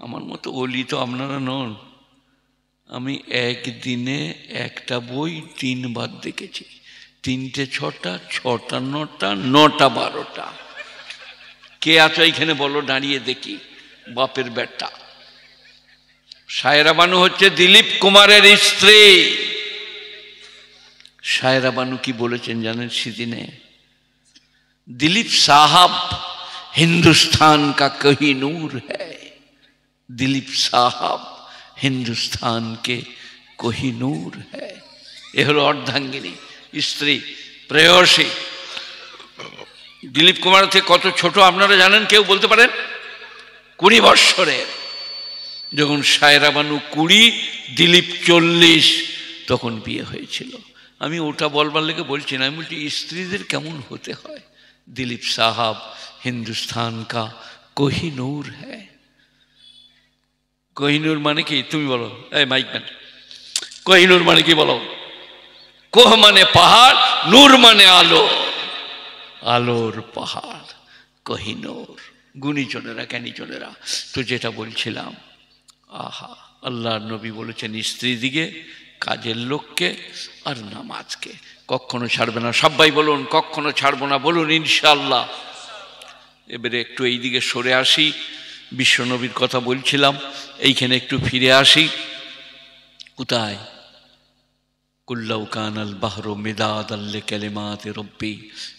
আমার মতো ওলি তো আপনারা নন। আমি একদিনে একটা বই 3 বার দেখেছি। 3টে 6টা, 6টা 9টা, 9টা 12টা। কে আছো এইখানে বলো, দাঁড়িয়ে দেখি। বাপের বেটা। সায়রা বানু হচ্ছে দিলীপ কুমারের স্ত্রী। সায়রা বানু কি বলেছেন জানেন সেদিনে? दिलीप साहब हिंदुस्तान का कोहिनूर है, दिलीप साहब हिंदुस्तान के कोहिनूर है। ये हलो अर्धांगिनी स्त्री प्रेयसी। दिलीप कुमार थे कत छोटो आपनारा जानेन? केउ बोलते पारेन? 20 বৎসরের। যখন সায়রা বানু 20, দিলীপ 40, তখন বিয়ে হয়েছিল। আমি ওটা বলবার লেগে বলছি না, আমি বলছি স্ত্রীদের কেমন হতে হয়। दिलीप साहब हिंदुस्तान का कोहिनूर है। कोहिनूर माने कि तुम बोलो, ए माइक मैन, कोहिनूर माने कि बोलो? कोह माने पहाड़, नूर माने आलो, आलोर पहाड़ कोहिनूर। गुणीजनेरा ज्ञानीजनेरा। तो जेटा बोलছিলাম, आहा আল্লাহর নবী বলেছেন স্ত্রী দিকে, কাজের লোককে আর নামাজকে কখনো ছাড়বে না। সবাই বলুন কখনো ছাড়বো না, বলুন ইনশাআল্লাহ। এবারে একটু এই দিকে সরে আসি, বিশ্বনবীর কথা বলছিলাম, এইখানে একটু ফিরে আসি। কোথায়? কুল্লাউ কানাল বাহরু মিদাদাল লিকালিমাতি রব্বি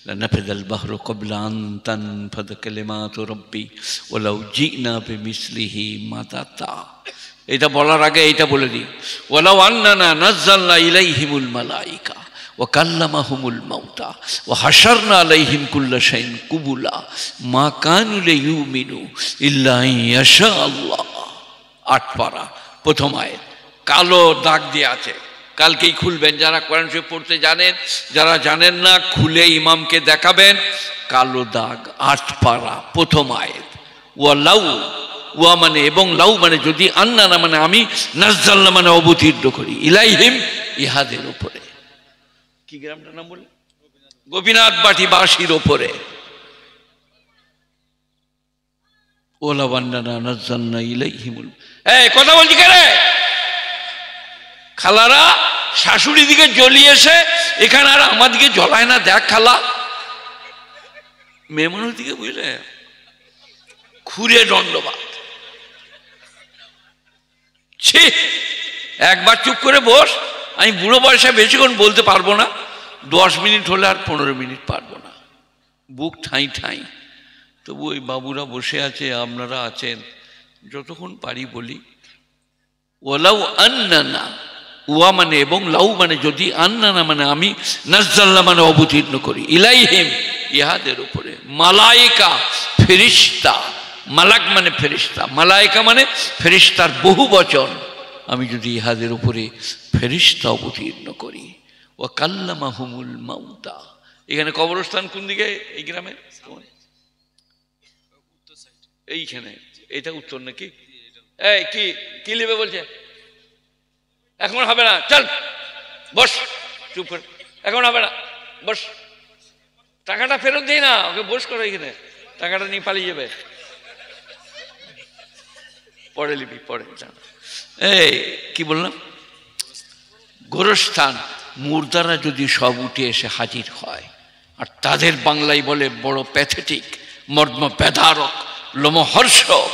লানাফিদাল বাহরু ক্বাবলা আন তানফাদ কালিমাতু রব্বি ওয়ালাউ জিনা বিমিসলিহি মাদাতা। এটা বলার আগে এইটা বলে দিই, ওয়ালাউ আন্নানা নাযালনা ইলাইহিমুল মালাইকা ওয়া কাল্লামাহুমুল মাউতা ওয়া হাশারনা আলাইহিম কুল্লা শাইইন কুবুলা মা কানু লিয়ুমিনু ইল্লা ইয়াশা আল্লাহ। 8 পারা প্রথম আয়াত, কালো দাগ দিয়ে আছে। কালকেই খুলবেন, যারা কোরআন শরীফ পড়তে জানেন, যারা জানেন না খুলে ইমামকে দেখাবেন। কালো দাগ, 8 পারা প্রথম আয়াত। ওয়ালাউ, ওয়া মানে এবং, লাউ মানে যদি, আন্নানা মানে আমি, নাযালনা মানে অবতীর্ণ করি, ইলাইহিম ইহাদের উপরে। কি গ্রামটার নাম বলে? গোপীনাথ বাটি বাসীর উপরে। ওয়ালাউ আন্নানা নাযালনা ইলাইহিমুল। এই কথা বলছি কেন? খালারা শাশুড়ি দিকে জ্বলিয়েছে, এখানে আর আমার দিকে জ্বলায় না। দেখ খালা, মেয়ে মানুষ দিকে বুঝলে খুঁড়ে দণ্ডবাদ। ছি, একবার চুপ করে বস। আমি বুড়ো বয়সে বেশিক্ষণ বলতে পারবো না, 10 মিনিট হলে আর 15 মিনিট পারবো না, বুক ঠাঁই ঠাঁই। তবু ওই বাবুরা বসে আছে, আপনারা আছেন, যতক্ষণ পারি বলি। ওয়ালাউ আন্নানা, ওয়া মানে এবং, লাউ মানে যদি, আন্নানা মানে আমি, নাযালনা মানে অবতীর্ণ করি, ইলাইহিম ইহাদের উপরে, মালাইকা ফেরেশতা। মালাক মানে ফেরেশতা, মালাইকা মানে ফেরেশতার বহু বচন। আমি যদি ইহাদের উপরে ফেরেশতা অবতীর্ণ করি। ওয়া কাল্লামাহুমুল মাউতা। এখানে কবরস্থান কোন দিকে? এই গ্রামে এইখানে। এটা উত্তর নাকি? এই কি কি নেবে বলছে? এখন হবে না, চল বস, চুপ কর, এখন হবে না, বস। টাকাটা ফেরত দিই না, ওকে বস করো এখানে, টাকাটা নিয়ে পালিয়ে যাবে। পরে লিবি, পরে জান। এই কি বললাম? গোরস্থান। মুর্দারা যদি সব উঠে এসে হাজির হয়, আর তাদের বাংলায় বলে বড় প্যাথেটিক, মর্ম বেদারক, লোমহর্ষক,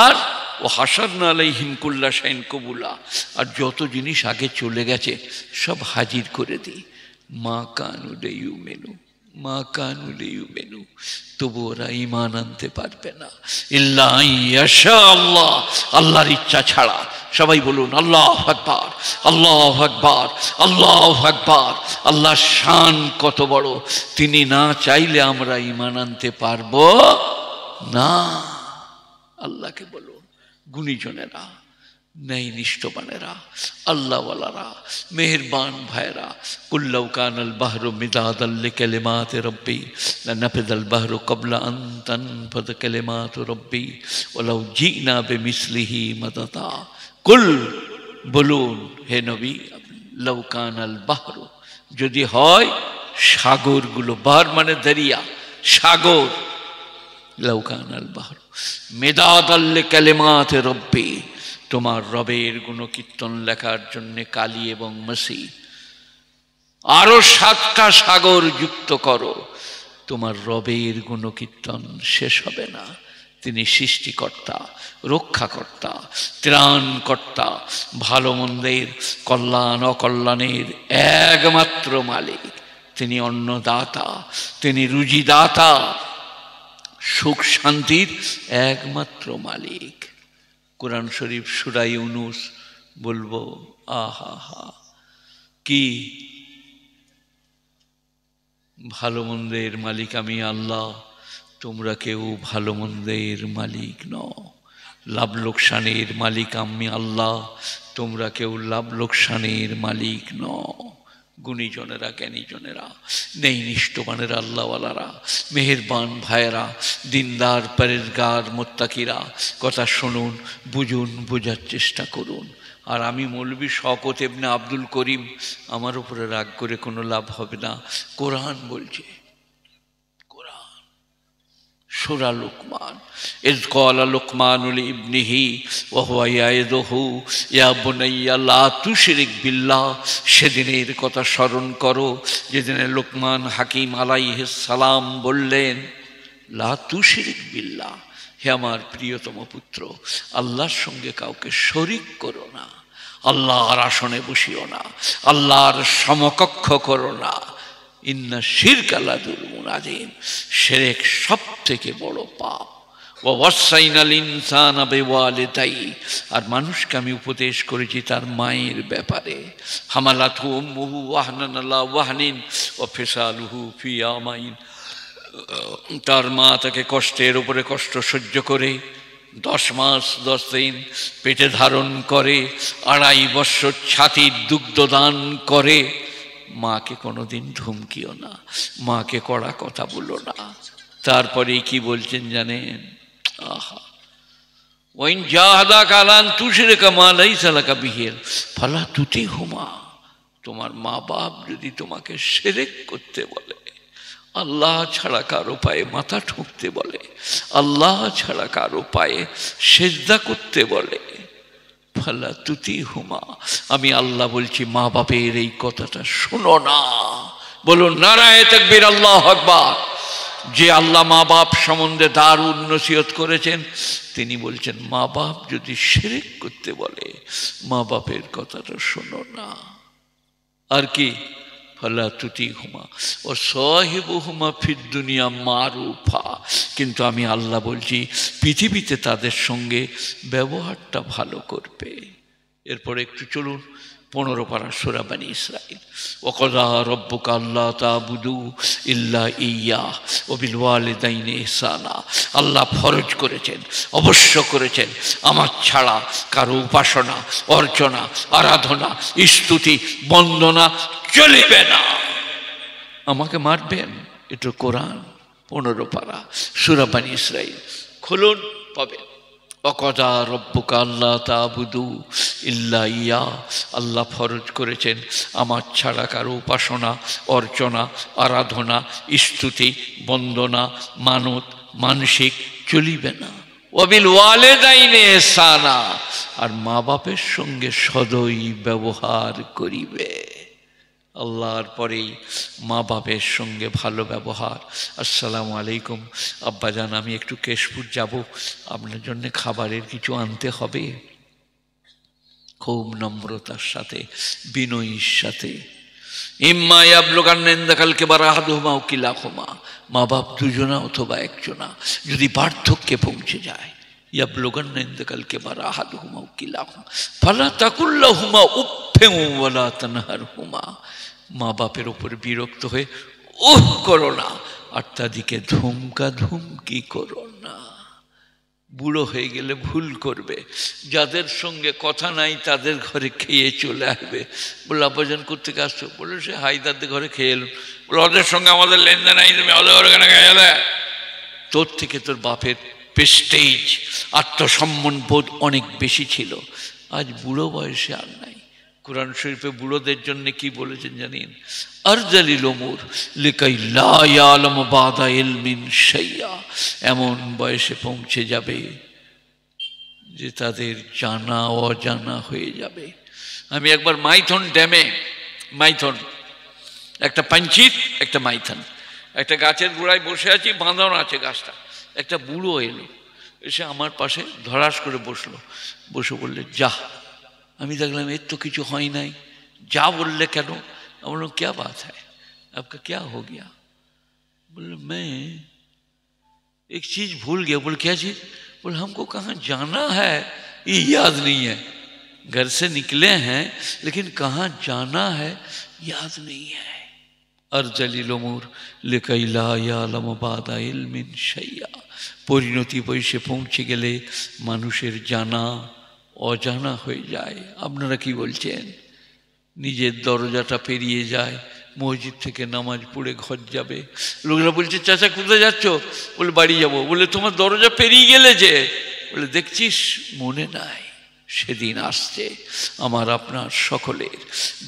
আর ও হাশারনা আলাইহিম কুল্লা শাইইন কুবুলা, আর যত জিনিস আগে চলে গেছে সব হাজির করে দিই। মা কানু লিয়ুমিনু, মা কানু লিয়ুমিনু, তবু ওরা ঈমান আনতে পারবে না, ইল্লা ইয়াশা আল্লাহ, আল্লাহর ইচ্ছা ছাড়া। সবাই বলুন আল্লাহু আকবার, আল্লাহু আকবার, আল্লাহু আকবার। আল্লাহর শান কত বড়, তিনি না চাইলে আমরা ঈমান আনতে পারবো না। আল্লাহকে বলুন, গুণীজনেরা, ন্যায় নিষ্ঠবানেরা, আল্লাহওয়ালারা, মেহেরবান ভাইরা। কুল্লাউ কানাল বাহরু মিদাদাল লিকালিমাতি রব্বি লানাফিদাল বাহরু ক্বাবলা আন তানফাদ কালিমাতু রব্বি ওয়ালাউ জিনা বিমিসলিহি মাদাদা। কুল, বলুন হে নবী, লাউ কানাল বাহরু, যদি হয় সাগরগুলো, বাহর মানে দরিয়া, সাগর, লাউ কানাল বাহরু মিদাদাল লিকালিমাতি রব্বি, তোমার রবের গুণকীর্তন লেখার জন্য কালি এবং মসি, আরো 7টা সাগর যুক্ত করো, তোমার রবের গুণকীর্তন শেষ হবে না। তিনি সৃষ্টিকর্তা, রক্ষাকর্তা, ত্রাণকর্তা, ভালো মন্দের, কল্যাণ অকল্যাণের একমাত্র মালিক। তিনি অন্নদাতা, তিনি রুজিদাতা, সুখ শান্তির একমাত্র মালিক। কোরআন শরীফ সূরা ইউনূস বলবো, আহা হা, কি ভালো মন্দের মালিক আমি আল্লাহ, তোমরা কেউ ভালো মন্দের মালিক নও। লাভ লোকসানের মালিক আমি আল্লাহ, তোমরা কেউ লাভ লোকসানের মালিক নও। গুণীজনেরা, জ্ঞানীজনেরা, নেই নিষ্ঠবানেরা, আল্লাহওয়ালারা, মেহেরবান ভাইয়েরা, দিনদার পরেজগার মোত্তাকিরা, কথা শুনুন, বুঝুন, বোঝার চেষ্টা করুন। আর আমি মৌলভী শওকত ইবনে আব্দুল করিম, আমার উপরে রাগ করে কোনো লাভ হবে না। কোরআন বলছে, কোরআন সূরা লুকমান, ইয ক্বালা লুকমানু লিইবনিহি ওয়া হুয়া ইয়াইযুহু ইয়া বুনাইয়া লা তুশরিক বিল্লাহ। সেদিনের কথা স্মরণ করো যেদিনে লুকমান হাকিম আলাইহিস সালাম বললেন, লা তুশরিক বিল্লাহ, হে আমার প্রিয়তম পুত্র, আল্লাহর সঙ্গে কাউকে শরিক করো না, আল্লাহর আসনে বসিও না, আল্লাহর সমকক্ষ করো না। ইন্না শিরকা লাযুলমুন আযীম, শিরক সবথেকে বড় পাপ। ওয়া ওয়াসাইনাল ইনসানা বিওয়ালিদাইহি, আর মানুষকে আমি উপদেশ করেছি তার মায়ের ব্যাপারে। হামালাতহু উম্মুহু ওয়াহনান আলা ওয়াহনিন ওয়া ফিসালুহু ফি আমাইন, তার মা তাকে কষ্টের উপরে কষ্ট সহ্য করে 10 মাস 10 দিন পেটে ধারণ করে, 2.5 বৎসর ছাতির দুগ্ধ দান করে। মাকে কোনোদিন ধমকিও না, মাকে কড়া কথা বলো না। তারপরে কি বলছেন জানেন? আহা, ওয়াইন জাহাদাকা আলা আন তুশরিকা মা লাইসা লাকা বিহি ফালা তুতিহুমা, তোমার মা বাপ যদি তোমাকে শিরক করতে বলে, আল্লাহ ছাড়া কারো পায়ে মাথা ঠুকতে বলে, আল্লাহ ছাড়া কারো পায়ে সেজদা করতে বলে, ফালা তুতিহুমা, আমি আল্লাহ বলছি মা বাপের এই কথাটা শোনো না। বলুন নারায়ে তাকবীর, আল্লাহু আকবার। যে আল্লাহ মা বাপ সম্বন্ধে দারুণ নসিহত করেছেন, তিনি বলছেন মা বাপ যদি শিরক করতে বলে, মা বাপের কথাটা শোনো না। আর কি? ফালা তুতিহুমা ওয়া সাহিবুহুমা ফিদ দুনিয়া মারুফা, কিন্তু আমি আল্লাহ বলছি পৃথিবীতে তাদের সঙ্গে ব্যবহারটা ভালো করবে। এরপরে একটু চলুন 15 পারা সূরা বনী ইসরাঈল। ওয়া ক্বাযা রাব্বুকা আল্লা তা'বুদু ইল্লা ইয়্যাহ ওয়া বিল ওয়ালিদাইনি ইহসানা, আল্লাহ ফরজ করেছেন, অবশ্য করেছেন, আমার ছাড়া কারো উপাসনা, অর্চনা, আরাধনা, স্তুতি, বন্দনা চলিবে না। আমাকে মারবেন? এটা কোরআন 15 পারা সূরা বনী ইসরাঈল, খুলুন পাবেন। ওয়াক্বাযা রাব্বুকা আল্লা তা'বুদু ইল্লা ইয়্যাহ, আল্লাহ ফরজ করেছেন আমার ছাড়া কারো উপাসনা, অর্চনা, আরাধনা, স্তুতি, বন্দনা, মানত, মানসিক চলিবে না। ওয়া বিল ওয়ালিদাইনি ইহসানা, আর মা বাপের সঙ্গে সদয় ব্যবহার করিবে। আল্লাহর পরেই মা বাপের সঙ্গে ভালো ব্যবহার। আসসালামু আলাইকুম আব্বাজান, আমি একটু কেশপুর যাব, আপনার জন্য খাবারের কিছু আনতে হবে। খুব নম্রতার সাথে, বিনয়ীর সাথে। ইম্মা ইয়াবলুগান্না ইনদাকাল কিবারা আহাদুহুমা আও কিলাহুমা, মা বাপ দুজনা অথবা একজনা যদি বার্ধক্যে পৌঁছে যায়, ইয়াবলুগান্না ইনদাকাল কিবারা আহাদুহুমা আও কিলাহুমা ফালা তাকুল লাহুমা উফফিন ওয়ালা তানহারহুমা, মা বাপের উপর বিরক্ত হয়ে উহ করো না, আর তাদেরকে ধমকা ধমকি করো না। বুড়ো হয়ে গেলে ভুল করবে, যাদের সঙ্গে কথা নাই তাদের ঘরে খেয়ে চলে আসবে। বলে আব্বাজান কোত্থেকে আসছো? বলে সে হায়দারদের ঘরে খেয়ে এলো। বলে ওদের সঙ্গে আমাদের লেনদেন নাই, তুমি ওদের ঘরে কেন খেয়ে এলে? তোর থেকে তোর বাপের প্রেস্টিজ, আত্মসম্মান বোধ অনেক বেশি ছিল, আজ বুড়ো বয়সে আর নাই। কোরআন শরীফে বুড়োদের জন্য কি বলেছেন জানেন? আরজালিল উমুর লিকাই লা ইয়ালামু বাদা ইলমিন শাইআ, এমন বয়সে পৌঁছে যাবে যে তাদের জানা অজানা হয়ে যাবে। আমি একবার মাইথন ড্যামে, মাইথন একটা পাঞ্চিত একটা মাইথন, একটা গাছের গোড়ায় বসে আছি, বাঁধানো আছে গাছটা। একটা বুড়ো এলো, এসে আমার পাশে ধরাস করে বসলো, বসে বললে যা। আমি দেখলাম এর তো কিছু হয় নাই, যা বললে কেন? আমি বললাম क्या बात है, आपका क्या हो गया? बोले मैं एक चीज भूल गया। बोले क्या चीज? बोले हमको कहाँ जाना है ये याद नहीं है, घर से निकले हैं लेकिन कहाँ जाना है याद नहीं है। अर्जलिल उमूर लिकाई ला यालम बादा इल्मिन शैया। পরিণতি বয়সে পৌঁছে গেলে মানুষের জানা অজানা হয়ে যায়। আপনারা কি বলছেন? নিজের দরজাটা পেরিয়ে যায়, মসজিদ থেকে নামাজ পড়ে ঘর যাবে, লোকেরা বলছে চাচা কোথায় যাচ্ছ? বলে বাড়ি যাব। বলে তোমার দরজা পেরিয়ে গেলে যে? বলে দেখছিস মনে নাই, সেদিন আসছে আমার আপনার সকলের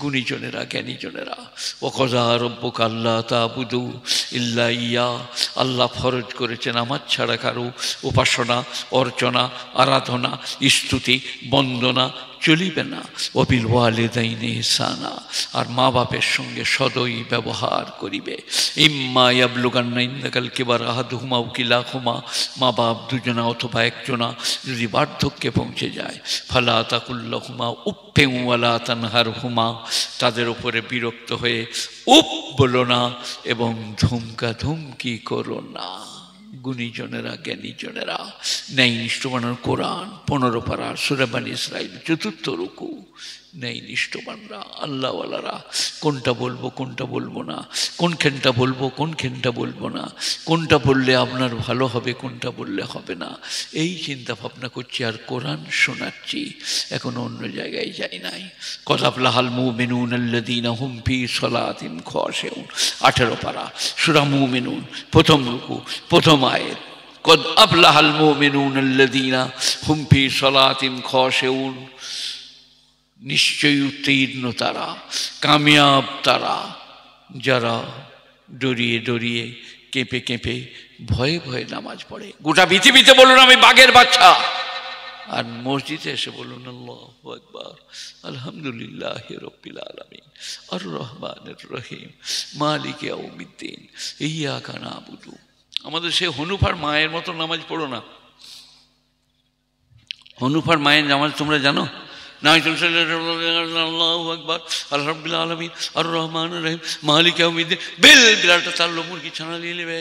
গুণীজনেরা জ্ঞানীজনেরা। ওয়াকযা রব্বুকা আল্লা তা'বুদু ইল্লা ইয়্যা। আল্লাহ ফরজ করেছেন আমার ছাড়া কারো উপাসনা, অর্চনা, আরাধনা, স্তুতি, বন্দনা চলিবে না। ওয়াবিল ওয়ালিদাইনি ইহসানা। আর মা বাপের সঙ্গে সদয় ব্যবহার করিবে। ইম্মা ইয়াবলুগান্না ইনদাকাল কিবারা আহাদুহুমা আও কিলাহুমা। মা বাপ দুজনা অথবা একজনা যদি বার্ধক্যে পৌঁছে যায়, ফালা তাকুল লাহুমা উফফিন ওয়ালা তানহারহুমা। তাদের উপরে বিরক্ত হয়ে উপ বলো না এবং ধুমকা ধুমকি করো না। গুণীজনেরা জ্ঞানীজনেরা ন্যায় নিষ্ঠবানের কোরআন 15 পারা সূরা বনী ইসরাঈল 4th রুকু। ন্যায় নিষ্ঠবানরা আল্লাহওয়ালারা কোনটা বলবো কোনটা বলবো না, কোনখানটা বলবো কোনখানটা বলবো না, কোনটা বললে আপনার ভালো হবে কোনটা বললে হবে না, এই চিন্তা ভাবনা করছি আর কোরআন শোনাচ্ছি, এখনো অন্য জায়গায় যাই নাই। কদ আফলাহাল মুমিনুন আল্লাযীনা হুম ফী সালাতিহিম খাশিউন 18 পারা সূরা মুমিনুন 1ম রুকু 1ম আয়াত। কদ আফলাহাল মুমিনুন আল্লাযীনা হুম ফী সালাতিহিম খাশিউন। নিশ্চয়ই উত্তীর্ণ তারা, কামিয়াব তারা, যারা ডরিয়ে ডরিয়ে কেঁপে কেঁপে ভয়ে ভয়ে নামাজ পড়ে। গোটা পৃথিবীতে বলুন আমি বাঘের বাচ্চা, আর মসজিদে এসে বলুন আল্লাহু আকবার, আলহামদুলিল্লাহি রাব্বিল আলামিন, আর রহমানির রহিম, মালিকি ইয়াউমিদ্দিন, ইয়্যাকা না'বুদু। আমাদের সেই হনুফার মায়ের মতো নামাজ পড়ো না। হনুফার মায়ের নামাজ তোমরা জানো? আল্লাহু আকবার, আলহামদুলিল্লাহ আলামিন, আর রহমানির রহিম, মালিকি ইয়াউমিদ্দিন। বিরাটটা চাললো মুরগি ছানা নিয়ে নেবে,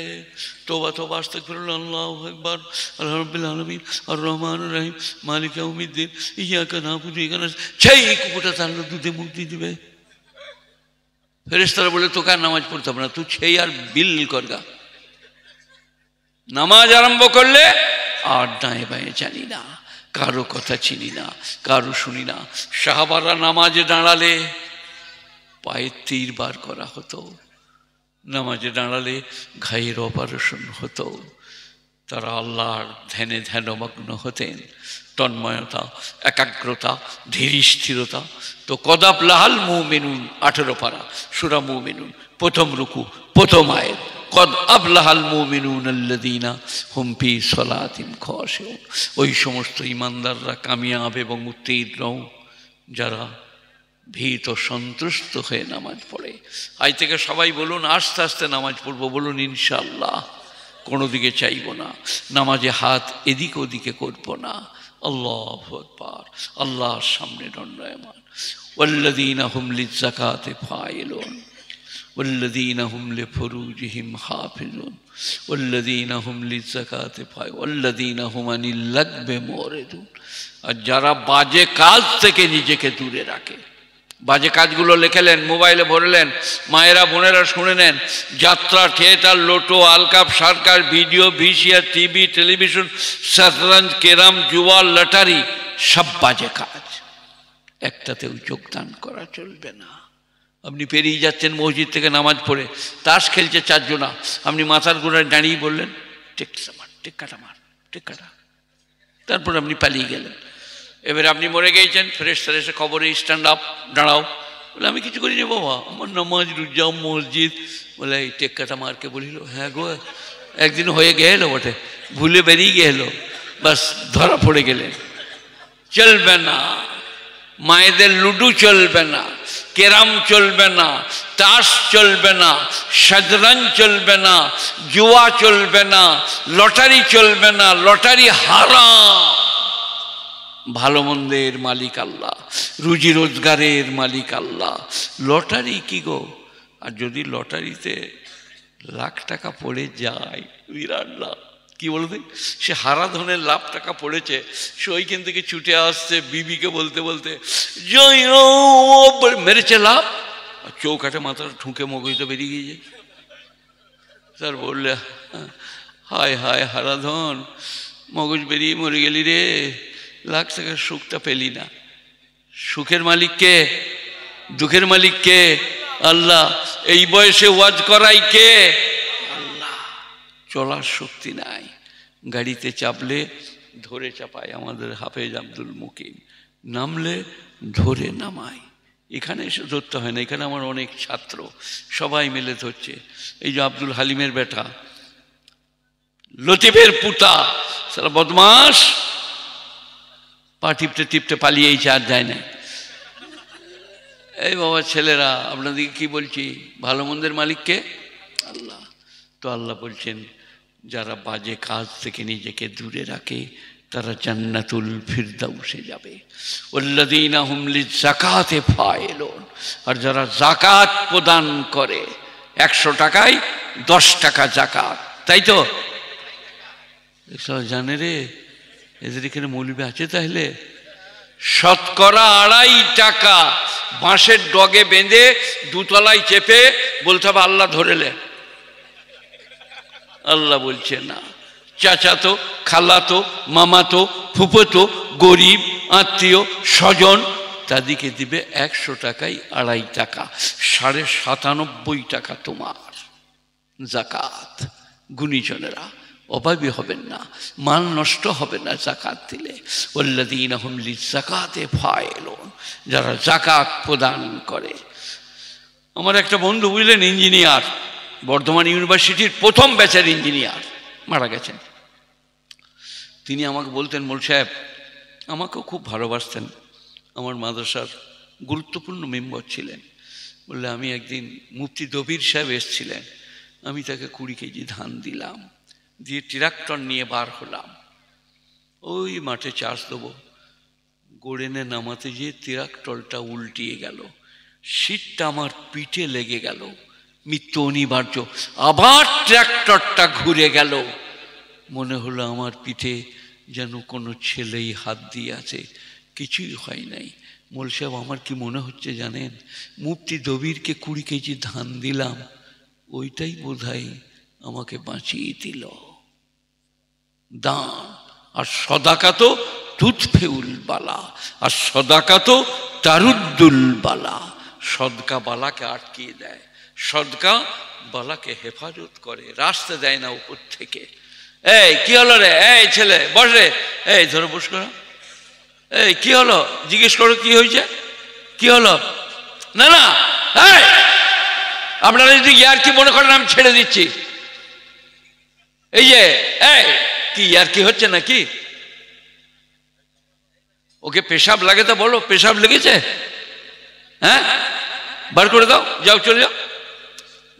তোবা তোবা আস্তাগফিরুল্লাহ, আল্লাহু আকবার, আলহামদুলিল্লাহ আলামিন, আর রহমানির রহিম, মালিকি ইয়াউমিদ্দিন, ইয়্যাকা না'বুদু। এখানে সেই কুকুরটা চাললো দুধে মুখ দিয়ে দিবে। ফেরেশতারা বলে তোকে আর নামাজ পড়তে হবে না, তুই সেই আর বিল করগা। নামাজ আরম্ভ করলে আর ডায়ে বাঁয়ে জানি না, কারো কথা চিনি না, কারো শুনি না। সাহাবারা নামাজে দাঁড়ালে পায়ে তীর বার করা হতো, নামাজে দাঁড়ালে ঘায়ের অপারেশন হতো। তারা আল্লাহর ধ্যানে ধ্যানমগ্ন হতেন। তন্ময়তা, একাগ্রতা, ধীর স্থিরতা। তো কদ আফলাহাল মুমিনুন 18 পারা সূরা মুমিনুন 1ম রুকু 1ম আয়াত। কদ আফলাহাল মুমিনুন আল্লাযীনা হুম ফী সালাতিহিম খাশিউন। ওই সমস্ত ঈমানদাররা কামিয়াব এবং উত্তীর্ণ যারা ভীত সন্ত্রস্ত হয়ে নামাজ পড়ে। আজ থেকে সবাই বলুন আস্তে আস্তে নামাজ পড়বো, বলুন ইনশাআল্লাহ। কোনো দিকে চাইব না, নামাজে হাত এদিক ওদিকে করব না। আল্লাহু আকবার, আল্লাহর সামনে দণ্ডায়মান। ওয়াল্লাযীনা হুম লিয-যাকাতি ফাইলুন ওয়াল্লাযীনা হুম লিফুরুজিহিম হাফিজুন ওয়াল্লাযীনা হুম লিয-যাকাতি ফাইলুন ওয়াল্লাযীনা হুম আনিল লাগবি মুরিদুন। আর যারা বাজে কাজ থেকে নিজেকে দূরে রাখে, বাজে কাজগুলো লেখেলেন, মোবাইলে ভরলেন, মায়েরা বোনেরা শুনে নেন। যাত্রা, থিয়েটার, লোটো, আলকাপ, circus, video, VCR, TV, television, শতরঞ্জ, কেরাম, জুয়া, লটারি, সব বাজে কাজ। একটাতেও যোগদান করা চলবে না। আপনি পেরিয়ে যাচ্ছেন মসজিদ থেকে নামাজ পড়ে, তাস খেলছে 4 জনা, আপনি মাথার গোড়ায় দাঁড়িয়ে বললেন টেক্কাটা মার, টেক্কাটা। তারপর আপনি পালিয়ে গেলেন। এবার আপনি মরে গিয়েছেন, ফেরেশতারা এসে খবরে স্ট্যান্ড আপ, দাঁড়াও। বলে আমি কিছু করিনি বাবা, আমার নামাজ রোজা মসজিদ। বলে এই টেক্কাটা মারকে বলিল, হ্যাঁ গো একদিন হয়ে গেল বটে, ভুলে বেরিয়ে গেল, বাস ধরা পড়ে গেলেন। চলবে না, মায়েদের লুডু চলবে না, কেরাম চলবে না, তাস চলবে না, শতরঞ্জ চলবে না, জুয়া চলবে না, লটারি চলবে না, লটারি হারাম। ভালো মন্দের মালিক আল্লাহ, রুজি রোজগারের মালিক আল্লাহ। লটারি কি গো? আর যদি লটারিতে লাখ টাকা পড়ে যায়, বিরাট লাভ। কি বলবে, সে হারাধনের লাখ টাকা পড়েছে, সে ওইখান থেকে ছুটে আসছে বিবিকে বলতে বলতে জয় মেরেছে লাভ, আর চৌকাঠে মাথাটা ঠুকে মগজটা বেরিয়ে গিয়েছে। স্যার বললে হায় হায় হারাধন, মগজ বেরিয়ে মরে গেলি রে, লাখ টাকার সুখটা পেলি না। সুখের মালিক কে? দুঃখের মালিক কে? আল্লাহ। এই বয়সে ওয়াজ করাই কে? আল্লাহ। চলার শক্তি নাই, গাড়িতে চাপলে ধরে চাপায় আমাদের হাফেজ আব্দুল মুকিম, নামলে ধরে নামায়। এখানে এসে ধরতে হয় না, এখানে আমার অনেক ছাত্র সবাই মিলে ধরছে। এই যে আব্দুল হালিমের বেটা, লতিফের পুতা, সারা বদমাস, পা টিপতে টিপতে পালিয়েছে, আর যায় না। এই বাবা ছেলেরা, আপনাদেরকে কি বলছি, ভালো মন্দের মালিককে আল্লাহ। তো আল্লাহ বলছেন, যারা বাজে কাজ থেকে নিজেকে দূরে রাখে তারা জান্নাতুল ফিরদাউসে যাবে। ওয়াল্লাযীনা হুম লিযাকাতি ফাইলুন, আর যারা যাকাত প্রদান করে, 100 টাকায় 10 টাকা যাকাত, তাই তো? জানে রে, এদের এখানে মৌলবি আছে তাহলে? শতকরা 2.5 টাকা বাঁশের ডগে বেঁধে দুতলায় চেপে বলতে হবে আল্লাহ ধরেলে। আল্লাহ বলছে না, চাচাতো, খালাতো, মামাতো, ফুফতো, গরিব আত্মীয় স্বজন, তাদেরকে দিবে 100 টাকায় 2.5 টাকা, 97.5 টাকা তোমার যাকাত। গুণীজনেরা অভাবী হবেন না, মাল নষ্ট হবে না যাকাত দিলে। ওয়াল্লাযীনা হুম লিযাকাতি ফাইলুন, যারা যাকাত প্রদান করে। আমার একটা বন্ধু বুঝলেন, ইঞ্জিনিয়ার, বর্ধমান ইউনিভার্সিটির প্রথম ব্যাচের ইঞ্জিনিয়ার, মারা গেছেন। তিনি আমাকে বলতেন, মোল সাহেব, আমাকেও খুব ভালোবাসতেন, আমার মাদ্রাসার গুরুত্বপূর্ণ মেম্বার ছিলেন। বললে, আমি একদিন মুফতি দবির সাহেব এসেছিলেন, আমি তাকে 20 কেজি ধান দিলাম, দিয়ে ট্রাক্টর নিয়ে বার হলাম, ওই মাঠে চাষ দেবো। গোড়েনে নামাতে গিয়ে ট্রাক্টরটা উল্টিয়ে গেল, শীতটা আমার পিঠে লেগে গেল, মৃত্যু অনিবার্য। আবার ট্রাক্টরটা ঘুরে গেল, মনে হলো আমার পিঠে যেন কোনো ছেলেই হাত দিয়ে আছে, কিছুই হয় নাই। মোল সাহেব, আমার কি মনে হচ্ছে জানেন, মুফতি দবিরকে 20 কেজি ধান দিলাম, ওইটাই বোধহয় আমাকে বাঁচিয়ে দিল। দান আর সদাকা তো তুতফেউল বালা, আর সদাকা তো তারুদ্দুল বালা। সদকা বালাকে আটকিয়ে দেয়, সদকা বালাকে হেফাজত করে, রাস্তা দেয় না উপর থেকে। এই কি হলো রে, এই ছেলে বস রে, এই ধরে বস করো, এই কি হলো জিজ্ঞেস করো, কি হয়েছে, কি হলো? না না, আপনারা যদি ইয়ার কি মনে করেন আমি ছেড়ে দিচ্ছি। এই যে এই কি ইয়ার কি হচ্ছে নাকি? ওকে পেশাব লাগে তো বলো, পেশাব লেগেছে? হ্যাঁ, বার করে দাও, যাও চলে যাও,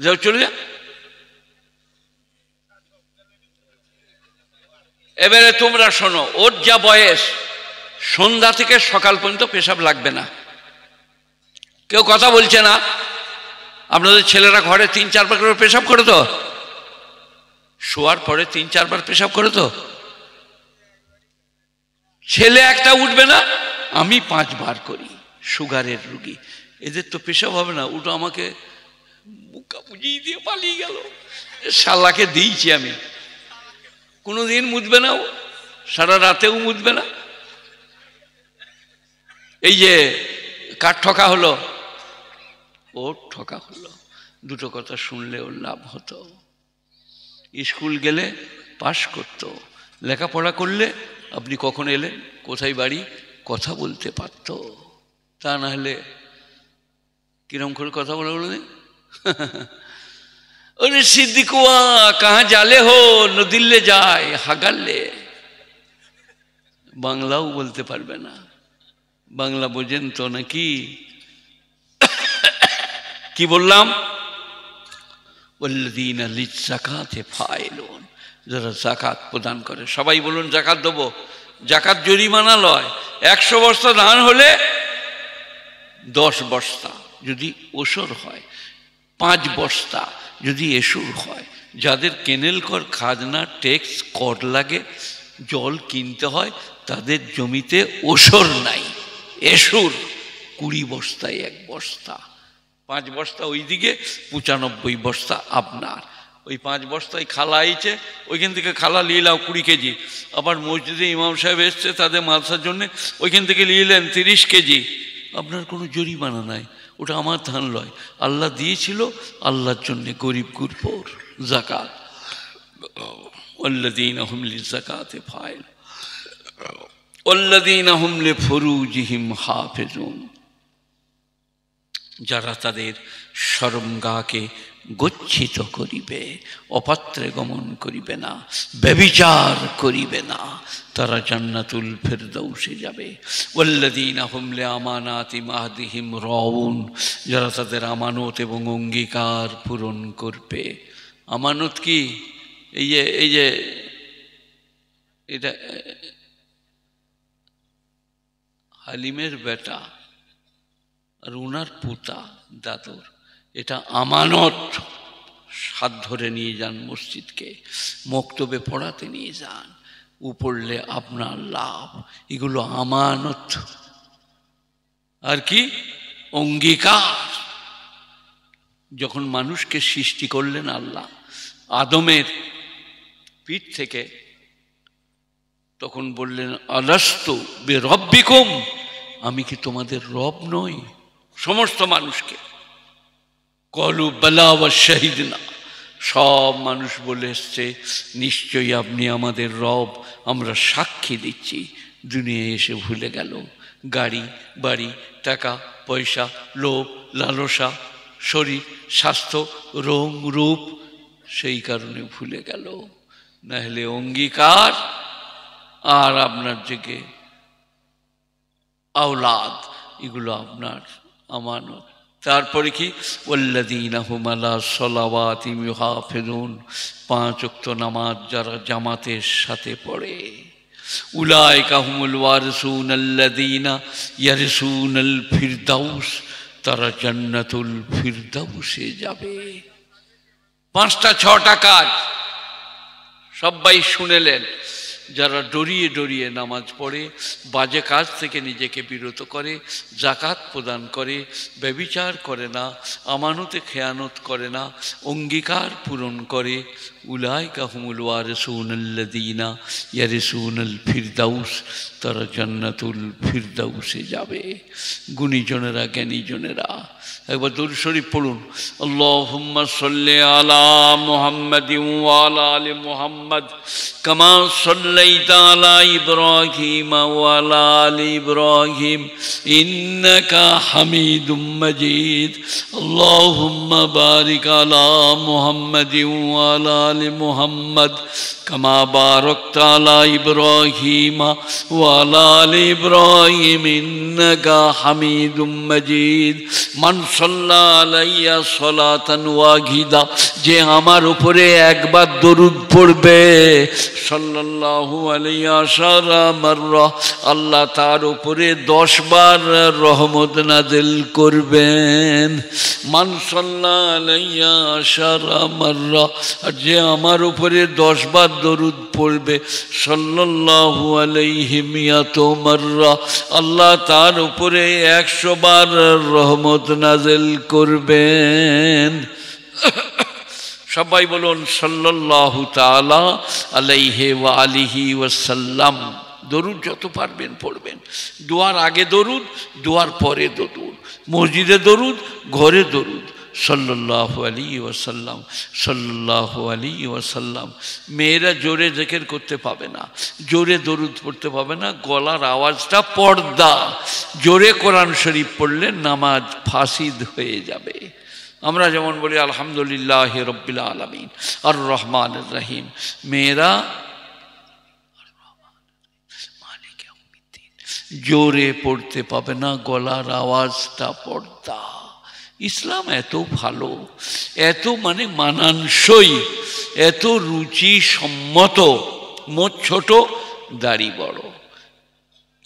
যাও চলে যাও। এবারে তোমরা শোনো, ওর যা বয়স, সন্ধ্যা থেকে সকাল পর্যন্ত পেশাব লাগবে না। কেউ কথা বলছে না? আপনাদের ছেলেরা ঘরে 3-4 বার করে পেশাব করে তো? শোয়ার পরে 3-4 বার পেশাব করে তো? ছেলে একটা উঠবে না, আমি 5 বার করি, সুগারের রুগী, এদের তো পেশাব হবে না। উঠো, আমাকে বুকা বুঝিয়ে দিয়ে পালিয়ে গেল, শালাকে দিয়েছি আমি, কোনোদিন মুছবে না, সারা রাতেও মুছবে না। এই যে কার ঠকা হলো, ওর ঠকা হলো। দুটো কথা শুনলে ওর লাভ হতো, স্কুল গেলে পাস করতো, লেখাপড়া করলে আপনি কখন এলেন, কোথায় বাড়ি, কথা বলতে পারত। তা না হলে কিরম করে কথা বলে বলে ওরে সিদ্দিকুয়া কাহা জালে হো, নদিল্লে যায় হাগালে। বাংলাও বলতে পারবে না, বাংলা বোঝেন তো নাকি? কি বললাম? ওয়াল্লাযীনা লিয-যাকাতি ফাইলুন, যারা যাকাত প্রদান করে। সবাই বলুন যাকাত দেবো। যাকাত জরিমানা লয়। 100 বস্তা ধান হলে 10 বস্তা যদি ওসর হয়, 5 বস্তা যদি এসুর হয়। যাদের কেনেল কর, খাজনা, ট্যাক্স, কর লাগে, জল কিনতে হয়, তাদের জমিতে ওসর নাই, এসুর। 20 বস্তায় 1 বস্তা, 5 বস্তা ওইদিকে, 95 বস্তা আপনার। ওই 5 বস্তায় খালা আইছে, ওইখান থেকে খালা নিয়ে নাও 20 কেজি। আবার মসজিদে ইমাম সাহেব এসছে তাদের মাদ্রাসার জন্যে, ওইখান থেকে নিয়ে এলেন 30 কেজি। আপনার কোনো জরিমানা নাই, ওটা আমার ধান লয়, আল্লাহ দিয়েছিল আল্লাহর জন্যে, গরিব গুরপোর যাকাত। ওয়াল্লাযীনা হুম লিয-যাকাতি ফাইলুন ওয়াল্লাযীনা হুম লিফুরুজিহিম হাফিজুন, যারা তাদের শরমগাহকে গচ্ছিত করিবে, অপাত্রে গমন করিবে না, ব্যভিচার করিবে না, তারা জান্নাতুল ফিরদাউসে যাবে। ওয়াল্লাযীনা হুম লিআমানাতিহিম আহদিহিম রাউন, যারা তাদের আমানত এবং অঙ্গীকার পূরণ করবে। আমানত কি? এই যে এটা হালিমের বেটা আর উনার পুতা দাদুর, এটা আমানত। হাত ধরে নিয়ে যান মসজিদকে, মক্তবে পড়াতে নিয়ে যান, পড়লে আপনার লাভ। এগুলো আমানত। আর কি? অঙ্গীকার। যখন মানুষকে সৃষ্টি করলেন আল্লাহ আদমের পিঠ থেকে, তখন বললেন আলাস্তু বিরব্বিকুম, আমি কি তোমাদের রব নই? সমস্ত মানুষকে। কলু বালা ওয়া শাহিদনা, সব মানুষ বলে এসছে নিশ্চয়ই আপনি আমাদের রব, আমরা সাক্ষী দিচ্ছি। দুনিয়ায় এসে ভুলে গেল গাড়ি, বাড়ি, টাকা, পয়সা, লোভ, লালসা, শরীর, স্বাস্থ্য, রং, রূপ, সেই কারণে ভুলে গেল। না হলে অঙ্গীকার আর আপনার থেকে আওলাদ, এগুলো আপনার আমানত। তারপরে কি? ওয়াল্লাযীনা হুম আলা সলাওয়াতিহিম ইউহাফিজুন, 5 ওয়াক্ত নামাজ যারা জামাতের সাথে পড়ে। উলাইকা হুমুল ওয়ারিসুন আল্লাযীনা ইয়ারিসুনাল ফিরদাউস, তারা জান্নাতুল ফিরদাউসে যাবে। 5টা 6টা কাজ সবাই শুনেলেন। যারা ডরিয়ে ডরিয়ে নামাজ পড়ে, বাজে কাজ থেকে নিজেকে বিরত করে, যাকাত প্রদান করে, ব্যভিচার করে না, আমানতে খেয়ানত করে না, অঙ্গীকার পূরণ করে, উলাইকা হুমুল ওয়ারিসুন আল্লাযীনা ইয়ারিসুনাল ফিরদাউস, তারা জান্নাতুল ফিরদাউসে যাবে। গুণীজনেরা, জ্ঞানীজনেরা একবার দরুদ শরীফ পড়ুন। আল্লাহুম্মা সাল্লি আলা মুহাম্মাদিন ওয়া আলা আলি মুহাম্মাদ কামা সাল্লাইতা আলা ইব্রাহিম ওয়া আলা আলি ইব্রাহিম ইন্নাকা হামিদুম মাজিদ। আল্লাহুম্মা বারিক আলা মুহাম্মাদিন ওয়া আলা আলি মুহাম্মাদ কামা বারাকতা আলা ইব্রাহিম ওয়া আলা আলি ইব্রাহিম ইন্নাকা হামিদুম মাজিদ। মান সাল্লা আলাইয়া সালাতান ওয়াহিদা, যে আমার উপরে একবার দরুদ পড়বে, সাল্লাল্লাহু আলাইহি আশারা মাররা, আল্লাহ তার উপরে 10 বার রহমত নাযিল করবেন। মান সাল্লা আলাইয়া আশারা মাররা, আর যে আমার উপরে 10 বার দরুদ পড়বে, সাল্লাল্লাহু আলাইহি মিয়াতু মাররা, আল্লাহ তার উপরে 100 বার রহমত নাযিল করবেন। সবাই বলুন সাল্লাল্লাহু তাআলা আলাইহি ওয়া আলিহি ওয়াসাল্লাম। দরুদ যত পারবেন পড়বেন। দোয়ার আগে দরুদ, দোয়ার পরে দরুদ, মসজিদে দরুদ, ঘরে দরুদ। সাল্লাল্লাহু আলাইহি ওয়াসাল্লাম, সাল্লাল্লাহু আলাইহি ওয়াসাল্লাম। মেয়েরা জোরে জিকির করতে পাবে না, জোরে দরুদ পড়তে পাবে না, গলার আওয়াজটা পর্দা। জোরে কোরআন শরীফ পড়লে নামাজ ফাসিদ হয়ে যাবে। আমরা যেমন বলি আলহামদুলিল্লাহি রাব্বিল আলামিন আর রহমানির রহিম, মেয়েরা জোরে পড়তে পাবে না, গলার আওয়াজটা পর্দা। ইসলাম এত ভালো, এত মানে মানানসই, এত রুচি সম্মত। মোট ছোট, দাড়ি বড়।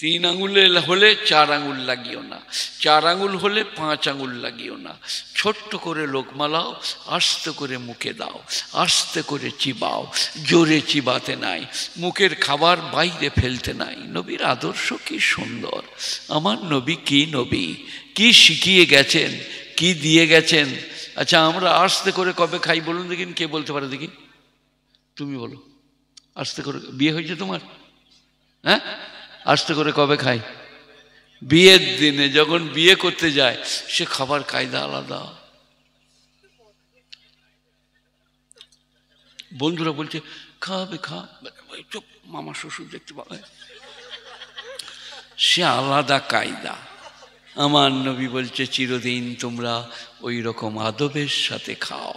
3 আঙুলে হলে 4 আঙুল লাগিও না, 4 আঙুল হলে 5 আঙুল লাগিও না। ছোট্ট করে লোকমা লাও, আস্তে করে মুখে দাও, আস্তে করে চিবাও, জোরে চিবাতে নাই, মুখের খাবার বাইরে ফেলতে নাই। নবীর আদর্শ কি সুন্দর! আমার নবী কি নবী, কি শিখিয়ে গেছেন, কি দিয়ে গেছেন। আচ্ছা, আমরা আস্তে করে কবে খাই বলুন দেখিন, কে বলতে পারে দেখি? তুমি বলো, আস্তে করে। বিয়ে হয়েছে তোমার? হ্যাঁ, আস্তে করে কবে খাই? বিয়ের দিনে, যখন বিয়ে করতে যায় সে খাবার কায়দা আলাদা। বন্ধুরা বলছে খাবে, খা, চুপ, মামা শ্বশুর দেখতে পাবে, সে আলাদা কায়দা। আমার নবী বলছে চিরদিন তোমরা ওই রকম আদবের সাথে খাও।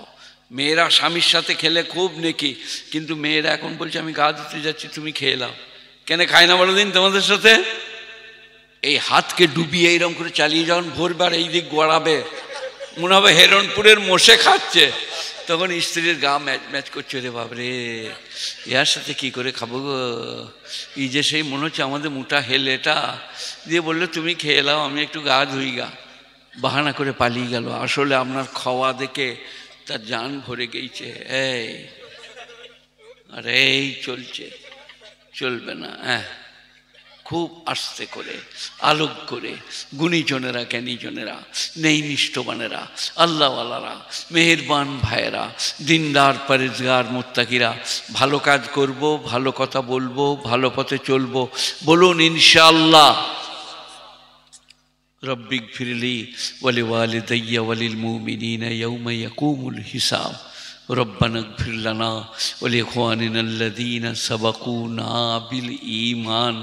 মেয়েরা স্বামীর সাথে খেলে খুব নেকি, কিন্তু মেয়েরা এখন বলছে আমি গা ধুতে যাচ্ছি, তুমি খেয়ে নাও। কেন খায় না বলো দিন তোমাদের সাথে? এই হাতকে ডুবিয়ে এইরকম করে চালিয়ে যখন ভোরবার এই দিক গড়াবে, মনে হবে হেরনপুরের মোষে খাচ্ছে, তখন স্ত্রীর গা ম্যাচ ম্যাচ করছে, রে বাবরে ইয়ার সাথে কি করে খাবো গো, এই যে সেই মনে হচ্ছে আমাদের মোটা হেলেটা। দিয়ে বললো তুমি খেয়ে নাও, আমি একটু গা ধুই গা। বাহানা করে পালিয়ে গেল। আসলে আপনার খাওয়া দেখে তার জান ভরে গেছে। এই আর এই চলছে, চলবে না। হ্যাঁ, খুব আস্তে করে, আলোক করে। গুণীজনেরা, জ্ঞানীজনেরা, নেই নিষ্ঠবানেরা, আল্লাহওয়ালারা, মেহেরবান ভাইয়েরা, দিনদার পরেজগার মুত্তাকিরা, ভালো কাজ করব, ভালো কথা বলবো, ভালো পথে চলবো। বলুন ইনশাআল্লাহ। রব্বিগফিরলি ওয়ালি ওয়ালিদাইয়া ওয়ালিল মুমিনিনা ইয়াউমা ইয়াকুমুল হিসাব। ربنا اغفر لنا ولإخواننا الذين سبقونا بالإيمان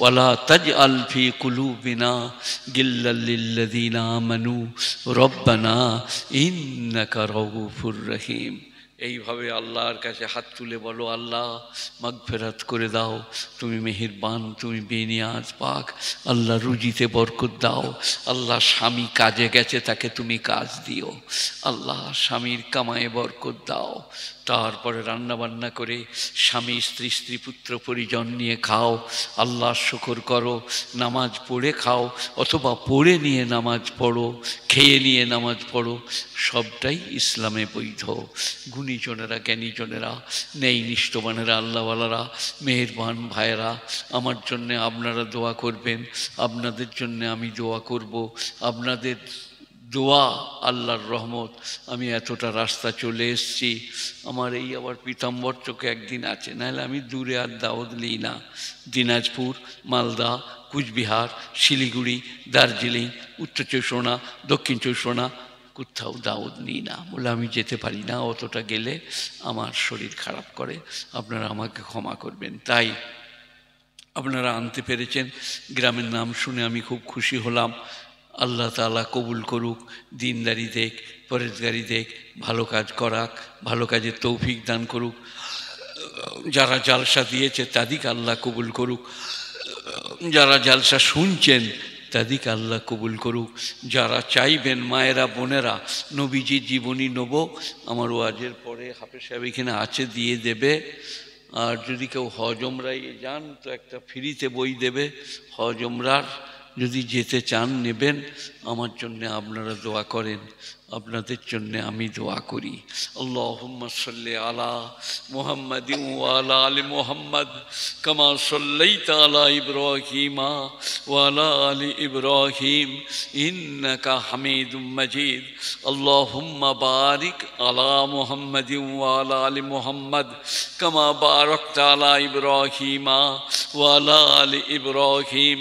ولا تجعل في قلوبنا غلا للذين آمنوا ربنا إنك رؤوف رحيم। এইভাবে আল্লাহর কাছে হাত তুলে বলো, আল্লাহ মাগফিরাত করে দাও, তুমি মেহেরবান, তুমি বেনিয়াজ পাক। আল্লাহ রুজিতে বরকত দাও। আল্লাহ স্বামী কাজে গেছে, তাকে তুমি কাজ দিও। আল্লাহ স্বামীর কামায়ে বরকত দাও। তারপরে রান্নাবান্না করে স্বামী স্ত্রী, স্ত্রী পুত্র পরিজন নিয়ে খাও, আল্লাহ শুকর করো। নামাজ পড়ে খাও, অথবা পড়ে নিয়ে নামাজ পড়ো, খেয়ে নিয়ে নামাজ পড়ো, সবটাই ইসলামে বৈধ। গুণীজনেরা, জ্ঞানীজনেরা, নেই নিষ্ঠবানেরা, আল্লাহওয়ালারা, মেহেরবান ভাইয়েরা, আমার জন্যে আপনারা দোয়া করবেন, আপনাদের জন্যে আমি দোয়া করব। আপনাদের দোয়া, আল্লাহর রহমত। আমি এতটা রাস্তা চলে এসেছি, আমার এই আবার পীতাম্বর চোখে একদিন আছে, নাহলে আমি দূরে আর দাওয়াত নিই না। দিনাজপুর, মালদা, কুচবিহার, শিলিগুড়ি, দার্জিলিং, উত্তর 24 দক্ষিণ 24 কোথাও দাওয়াত নিই না। বলে আমি যেতে পারি না, অতটা গেলে আমার শরীর খারাপ করে, আপনারা আমাকে ক্ষমা করবেন। তাই আপনারা আনতে পেরেছেন, গ্রামের নাম শুনে আমি খুব খুশি হলাম। আল্লাহ তাআলা কবুল করুক, দিনদারি দেখ, পরেজগারি দেখ, ভালো কাজ করাক, ভালো কাজের তৌফিক দান করুক। যারা জালসা দিয়েছে তাদেরকে আল্লাহ কবুল করুক, যারা জালসা শুনছেন তাদেরকে আল্লাহ কবুল করুক। যারা চাইবেন মায়েরা, বোনেরা, নবীজির জীবনী নেব, আমার ওয়াজের পরে হাফেজ সাহেব এখানে আছে, দিয়ে দেবে। আর যদি কেউ হজ ওমরায় যান তো একটা ফ্রিতে বই দেবে হজ ওমরার, যদি যেতে চান নেবেন। আমার জন্য আপনারা দোয়া করেন, আপনাদের জন্য আমি দোয়া করি। আল্লাহুম্মা সাল্লি আলা মুহাম্মাদিন ওয়া আলা আলি মুহাম্মাদ কামা সাল্লাইতা আলা ইব্রাহিমা ওয়া আলা আলি ইব্রাহিম ইন্নাকা হামিদুম মাজিদ। আল্লাহুম্মা বারিক আলা মুহাম্মাদিন ওয়া আলা আলি মুহাম্মাদ কামা বারাকতা আলা ইব্রাহিমা ওয়া আলা আলি ইব্রাহিম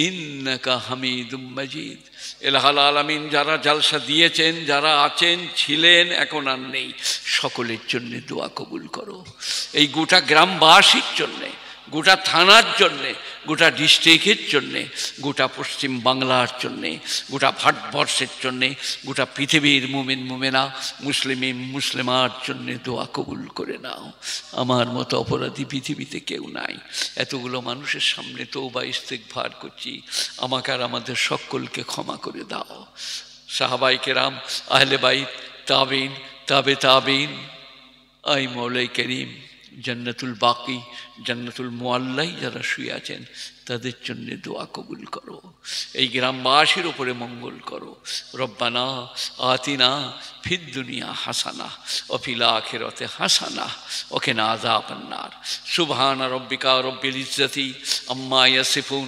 ইন্নাকা হামিদুম মাজিদ। এলাহাল আলামিন যারা জালসা দিয়েছেন, যারা আছেন, ছিলেন, এখন আর নেই, সকলের জন্যে দোয়া কবুল করো। এই গোটা গ্রামবাসীর জন্যে, গোটা থানার জন্যে, গোটা ডিস্ট্রিক্টের জন্যে, গোটা পশ্চিম বাংলার জন্যে, গোটা ভারতবর্ষের জন্যে, গোটা পৃথিবীর মুমিন মুমিনা, মুসলিম মুসলিমার জন্যে দোয়া কবুল করে নাও। আমার মতো অপরাধী পৃথিবীতে কেউ নাই। এতগুলো মানুষের সামনে তওবা ইস্তেগফার করছি, আমাকে আর আমাদের সকলকে ক্ষমা করে দাও। সাহাবাই কেরাম, আহলে বাইত, তাবিন, তাবে তাবিন, আই মৌলাই করিম, জান্নাতুল বাকি, জান্নাতুল মুআল্লাই যারা শুয়ে আছেন তাদের জন্য দোয়া কবুল করো, এই গ্রামবাসীর উপরে মঙ্গল করো। রব্বানা আতিনা ফিদ দুনিয়া হাসানা ও ফিল আখিরাতে হাসানা ওয়া কিনা আযাবান নার। সুবহানা রাব্বিকা রাব্বিল ইজ্জাতি আম্মা ইয়াসিফুন,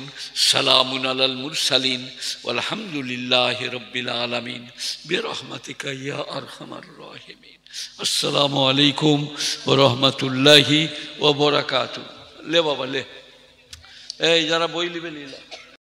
সালামুন আলাল মুরসালিন, ওয়ালহামদুলিল্লাহি রাব্বিল আলামিন, বিরহমাতিকা ইয়া আরহামার রাহিমিন। আসসালামু আলাইকুম ওয়া রাহমাতুল্লাহি ওয়া বারাকাতুহু। লে বাবা লে, এই যারা বই লিবে নিলা।